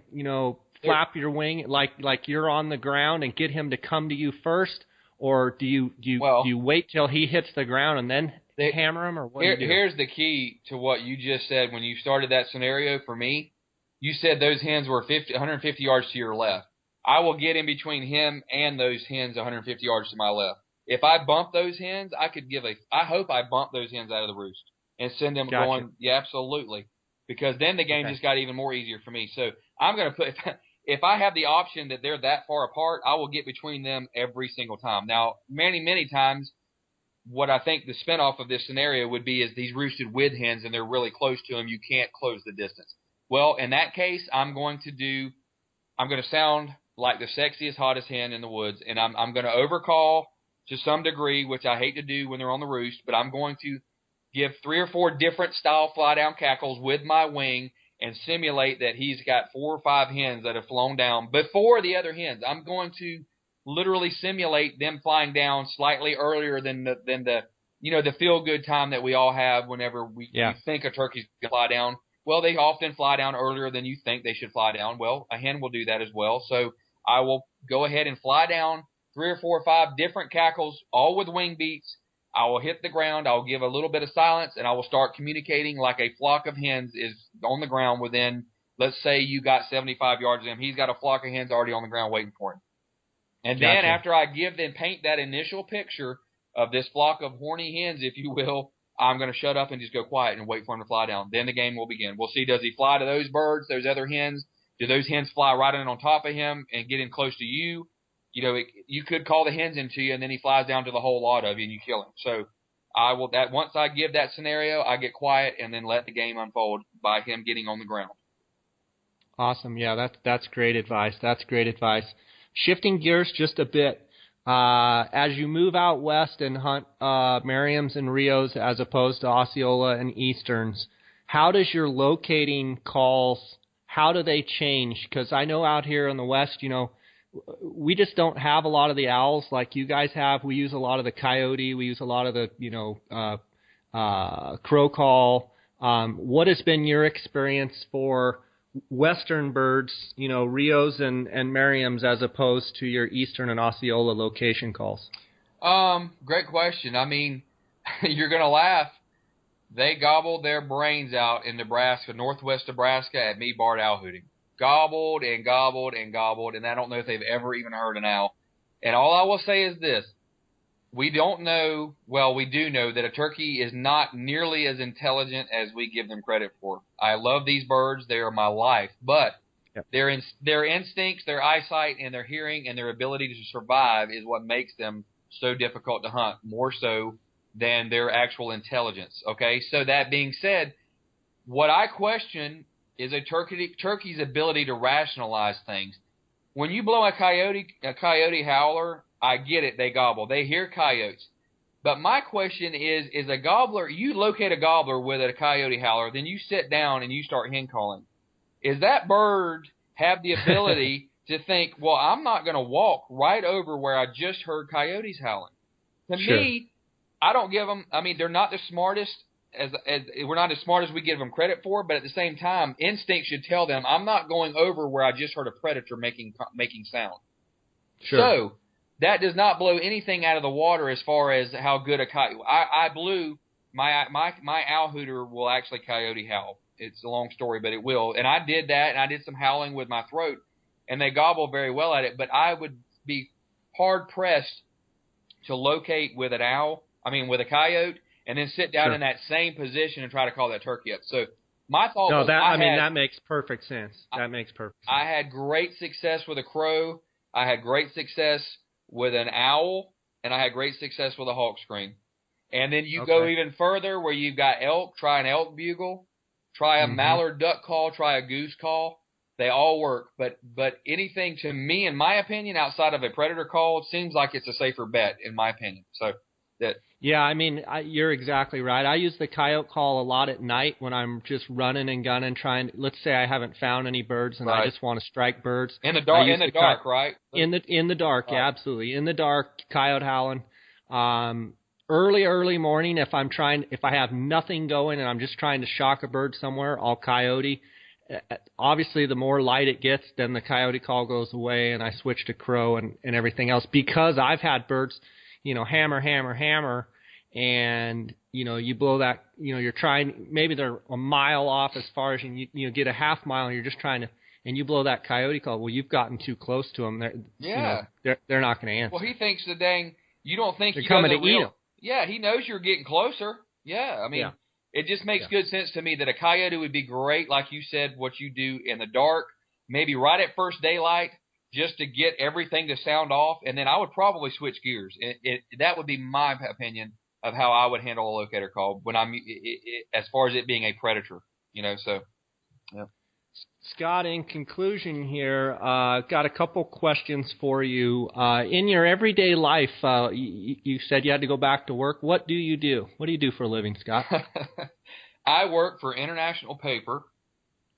flap your wing like you're on the ground and get him to come to you first? Or do you wait till he hits the ground and then hammer him, or what do you do? Here's the key to what you just said when you started that scenario for me. You said those hens were 150 yards to your left. I will get in between him and those hens 150 yards to my left. If I bump those hens, I hope I bump those hens out of the roost and send them going. Yeah, absolutely. Because then the game just got even more easier for me. So I'm going to put, if I have the option that they're that far apart, I will get between them every single time. Now, many, many times, what I think the spinoff of this scenario would be is these roosted with hens and they're really close to them. You can't close the distance. Well, in that case, I'm going to sound like the sexiest, hottest hen in the woods, and I'm going to overcall to some degree, which I hate to do when they're on the roost, but I'm going to give 3 or 4 different style fly down cackles with my wing and simulate that he's got 4 or 5 hens that have flown down before the other hens. I'm going to literally simulate them flying down slightly earlier than the feel good time that we all have whenever we think a turkey's going to fly down. Well, they often fly down earlier than you think they should fly down. Well, a hen will do that as well. So I will go ahead and fly down 3 or 4 or 5 different cackles, all with wing beats. I will hit the ground. I'll give a little bit of silence, and I will start communicating like a flock of hens is on the ground within, let's say you got 75 yards of him. He's got a flock of hens already on the ground waiting for him. And then after I paint that initial picture of this flock of horny hens, if you will, I'm going to shut up and just go quiet and wait for him to fly down. Then the game will begin. We'll see, does he fly to those birds, those other hens? Do those hens fly right in on top of him and get in close to you? You could call the hens into you, and then he flies down to the whole lot of you, and you kill him. So I will that once I give that scenario, I get quiet and then let the game unfold by him getting on the ground. Awesome. Yeah, that's great advice. That's great advice. Shifting gears just a bit, as you move out west and hunt Merriams and Rios as opposed to Osceola and Easterns, how does your locating calls, how do they change? Because I know out here in the west, we just don't have a lot of the owls like you guys have. We use a lot of the coyote. We use a lot of the, crow call. What has been your experience for western birds, Rios and Merriams, as opposed to your eastern and Osceola location calls? Great question. I mean, you're going to laugh. They gobbled their brains out in Nebraska, northwest Nebraska, at me barred owl hooting. Gobbled and gobbled and gobbled, and I don't know if they've ever even heard an owl. And all I will say is this. We don't know, well, we do know that a turkey is not nearly as intelligent as we give them credit for. I love these birds. They are my life. But their instincts, their eyesight, and their hearing, and their ability to survive is what makes them so difficult to hunt, more so than their actual intelligence. Okay, so that being said, what I question is a turkey's ability to rationalize things. When you blow a coyote howler, I get it, they gobble. They hear coyotes. But my question is a gobbler, you locate a gobbler with a coyote howler, then you sit down and you start hen calling. Is that bird have the ability to think, well, I'm not going to walk right over where I just heard coyotes howling? To me, I don't give them, I mean, they're not the smartest, as we're not as smart as we give them credit for, but at the same time, instinct should tell them, I'm not going over where I just heard a predator making sound. Sure. So that does not blow anything out of the water as far as how good a coyote. I blew my owl hooter will actually coyote howl. It's a long story, but it will. And I did that, and I did some howling with my throat, and they gobble very well at it. But I would be hard pressed to locate with an owl. I mean, with a coyote, and then sit down in that same position and try to call that turkey up. So my thought was, that makes perfect sense. That makes perfect sense. I had great success with a crow. I had great success with an owl, and I had great success with a hawk scream. And then you go even further where you've got elk, try an elk bugle, try a mallard duck call, try a goose call. They all work. But anything, to me, in my opinion, outside of a predator call, seems like it's a safer bet, in my opinion. So that. Yeah, I mean, you're exactly right. I use the coyote call a lot at night when I'm just running and gunning, let's say I haven't found any birds and I just want to strike birds. In the dark, right? In the dark, yeah, absolutely. In the dark, coyote howling. Early morning, if I have nothing going and I'm just trying to shock a bird somewhere, I'll coyote. Obviously, the more light it gets, then the coyote call goes away and I switch to crow and everything else, because I've had birds, hammer, hammer, hammer, and, you blow that, you're trying, maybe they're a mile off as far as you get a half mile and you're just trying to, and you blow that coyote call. Well, you've gotten too close to them. They're not going to answer. Well, he thinks you don't think they're coming to eat him. Yeah, he knows you're getting closer. Yeah, I mean, it just makes good sense to me that a coyote would be great, like you said, what you do in the dark, maybe right at first daylight, just to get everything to sound off, and then I would probably switch gears. That would be my opinion of how I would handle a locator call when as far as it being a predator, so, yeah. Scott, in conclusion here, got a couple questions for you. In your everyday life, you said you had to go back to work. What do you do? What do you do for a living, Scott? I work for International Paper.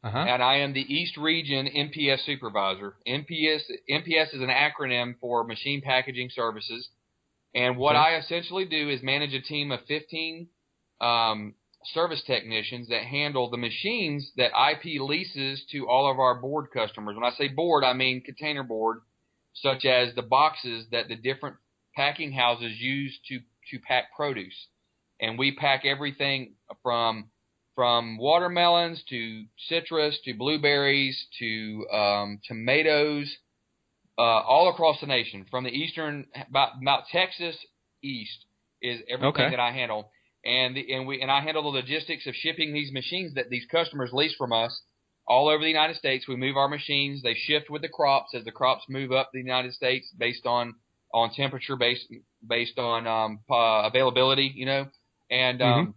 And I am the East Region MPS Supervisor. MPS is an acronym for Machine Packaging Services. And what I essentially do is manage a team of 15 service technicians that handle the machines that IP leases to all of our board customers. When I say board, I mean container board, such as the boxes that the different packing houses use to pack produce. And we pack everything from watermelons to citrus to blueberries to tomatoes, all across the nation. From the eastern, about Texas east is everything that I handle, and I handle the logistics of shipping these machines that these customers lease from us all over the United States. We move our machines; they shift with the crops as the crops move up the United States based on temperature, based on availability, And Mm-hmm.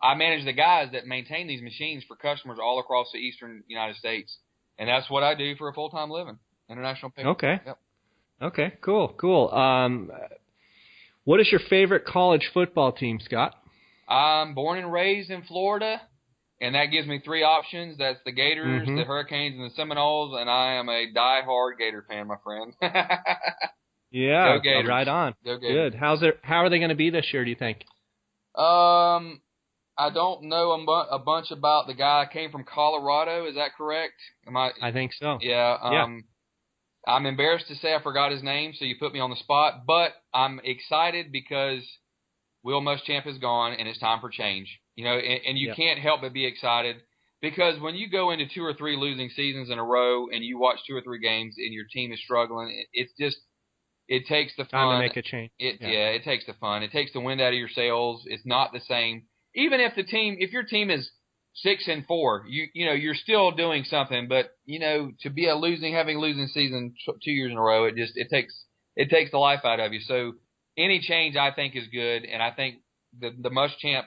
I manage the guys that maintain these machines for customers all across the eastern United States, and that's what I do for a full-time living. International paper. Okay. Yep. Okay. Cool. What is your favorite college football team, Scott? I'm born and raised in Florida, and that gives me three options. That's the Gators, Mm-hmm. the Hurricanes, and the Seminoles, and I am a die-hard Gator fan, my friend. Yeah. Go Gators. Right on. Go Gators. Good. How are they going to be this year, do you think? I don't know a bunch about the guy. Came from Colorado. Is that correct? I think so. Yeah. Yeah. I'm embarrassed to say I forgot his name, so you put me on the spot. But I'm excited because Will Muschamp is gone, and it's time for change. You know, and you can't help but be excited because when you go into 2 or 3 losing seasons in a row and you watch 2 or 3 games and your team is struggling, it takes the fun. Time to make a change. It takes the fun. It takes the wind out of your sails. It's not the same. Even if your team is 6-4, you know you're still doing something. But you know to be having a losing season 2 years in a row, it takes the life out of you. So any change I think is good, and I think the Muschamp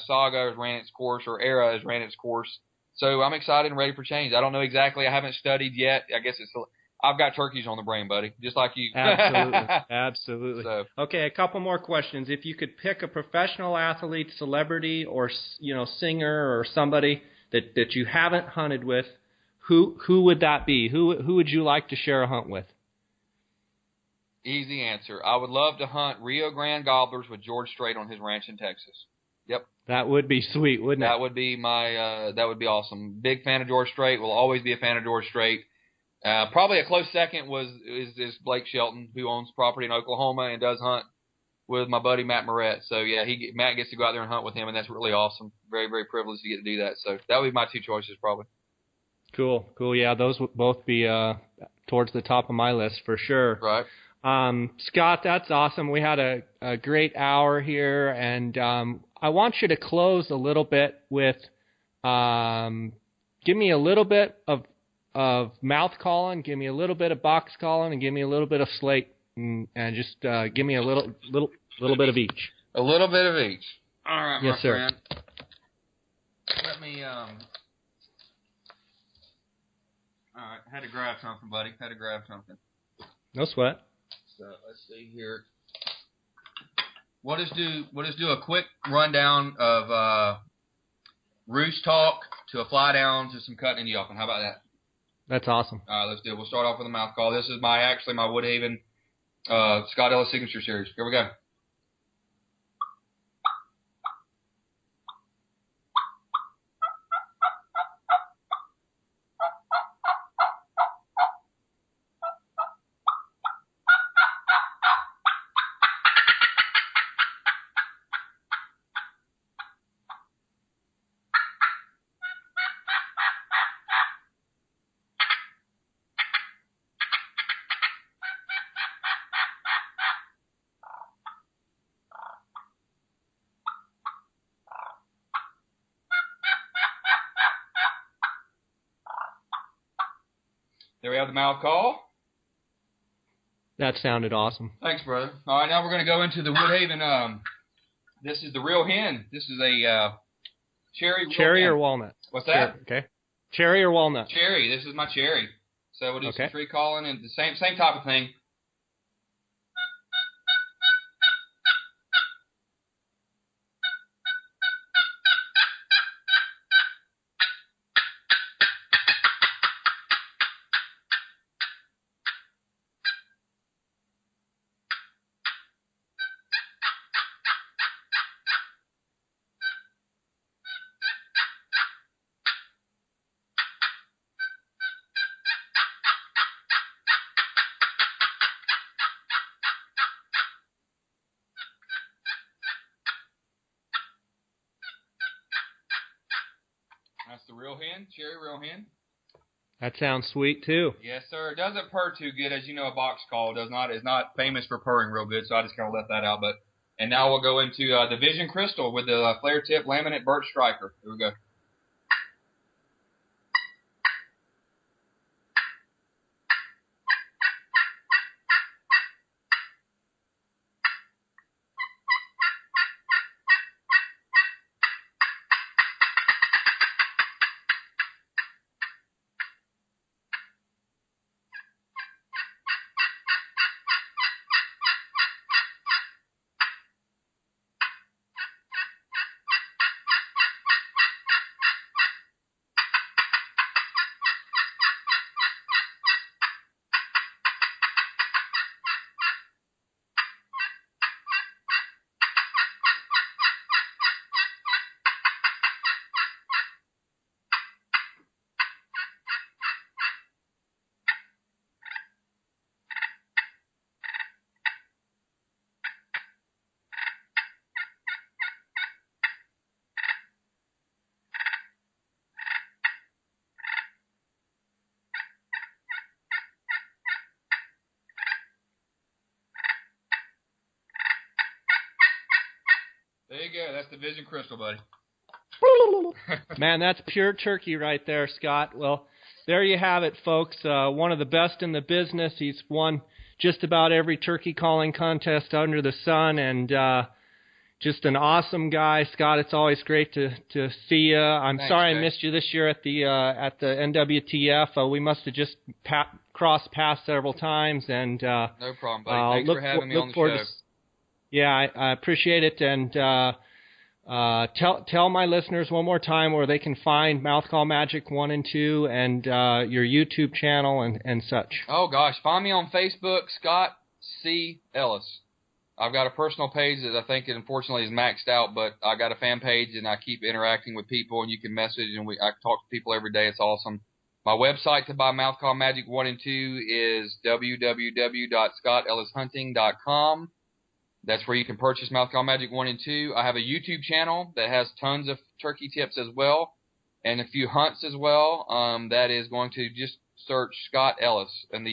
saga has ran its course, or era has ran its course. So I'm excited and ready for change. I don't know exactly. I haven't studied yet. I guess I've got turkeys on the brain, buddy, just like you. Absolutely. So. Okay, a couple more questions. If you could pick a professional athlete, celebrity, or singer, or somebody that you haven't hunted with, who would that be? Who would you like to share a hunt with? Easy answer. I would love to hunt Rio Grande gobblers with George Strait on his ranch in Texas. Yep. That would be sweet, wouldn't it? That would be that would be awesome. Big fan of George Strait. Will always be a fan of George Strait. Probably a close second is Blake Shelton, who owns property in Oklahoma and does hunt with my buddy Matt Moret. So yeah, Matt gets to go out there and hunt with him, and that's really awesome. Very, very privileged to get to do that. So that would be my 2 choices probably. Cool. Yeah, those would both be towards the top of my list for sure. Right. Scott, that's awesome. We had a great hour here, and I want you to close a little bit with give me a little bit of mouth calling, give me a little bit of box calling, and give me a little bit of slate, and just give me a little bit of each. A little bit of each. All right, yes, my sir. friend. Let me All right, had to grab something, buddy. Had to grab something. No sweat. So let's see here. We'll just do a quick rundown of roost talk to a fly down to some cutting and yelping. How about that? That's awesome. All right, let's do it. We'll start off with a mouth call. This is my Woodhaven Scott Ellis signature series. Here we go. There we have the mouth call. That sounded awesome. Thanks, brother. All right, now we're going to go into the Woodhaven. This is the real hen. This is a cherry or walnut? What's that? Okay. Cherry or walnut? Cherry. This is my cherry. So we'll do some tree calling and the same type of thing. That's the real hen, cherry real hen. That sounds sweet too. Yes, sir. It doesn't purr too good, as you know. A box call is not famous for purring real good, so I just kind of left that out. And now we'll go into the Vision Crystal with the flare tip laminate birch striker. Here we go. There you go. That's the Vision Crystal, buddy. Man, that's pure turkey right there, Scott. Well, there you have it, folks. One of the best in the business. He's won just about every turkey calling contest under the sun, and just an awesome guy. Scott, it's always great to see you. Thanks, sorry Jay. I missed you this year at the NWTF. We must have just crossed paths several times. And no problem, buddy. Thanks for having me on the show. Yeah, I appreciate it. And tell my listeners one more time where they can find Mouth Call Magic 1 and 2 and your YouTube channel and such. Oh, gosh. Find me on Facebook, Scott C. Ellis. I've got a personal page that I think unfortunately is maxed out, but I got a fan page and I keep interacting with people, and you can message, and I talk to people every day. It's awesome. My website to buy Mouth Call Magic 1 and 2 is www.scotellishunting.com. That's where you can purchase Mouth Call Magic 1 and 2. I have a YouTube channel that has tons of turkey tips as well, and a few hunts as well. That is going to just search Scott Ellis, and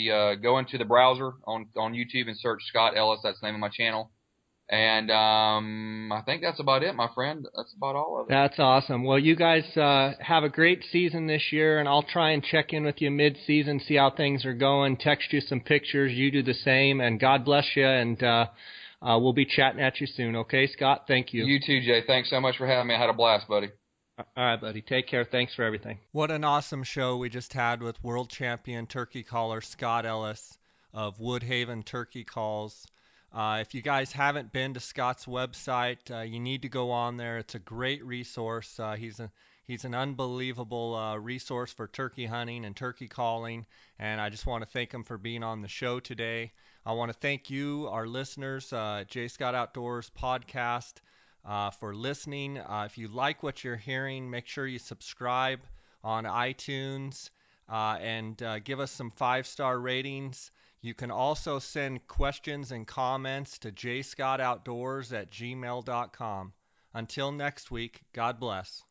go into the browser on YouTube and search Scott Ellis. That's the name of my channel. And I think that's about it, my friend. That's about all of it. That's awesome. Well, you guys have a great season this year, and I'll try and check in with you mid-season, see how things are going, text you some pictures. You do the same, and God bless you, and we'll be chatting at you soon. Okay, Scott? Thank you. You too, Jay. Thanks so much for having me. I had a blast, buddy. All right, buddy. Take care. Thanks for everything. What an awesome show we just had with world champion turkey caller Scott Ellis of Woodhaven Turkey Calls. If you guys haven't been to Scott's website, you need to go on there. It's a great resource. He's an unbelievable resource for turkey hunting and turkey calling, and I just want to thank him for being on the show today. I want to thank you, our listeners, J. Scott Outdoors podcast, for listening. If you like what you're hearing, make sure you subscribe on iTunes and give us some 5-star ratings. You can also send questions and comments to jscottoutdoors@gmail.com. Until next week, God bless.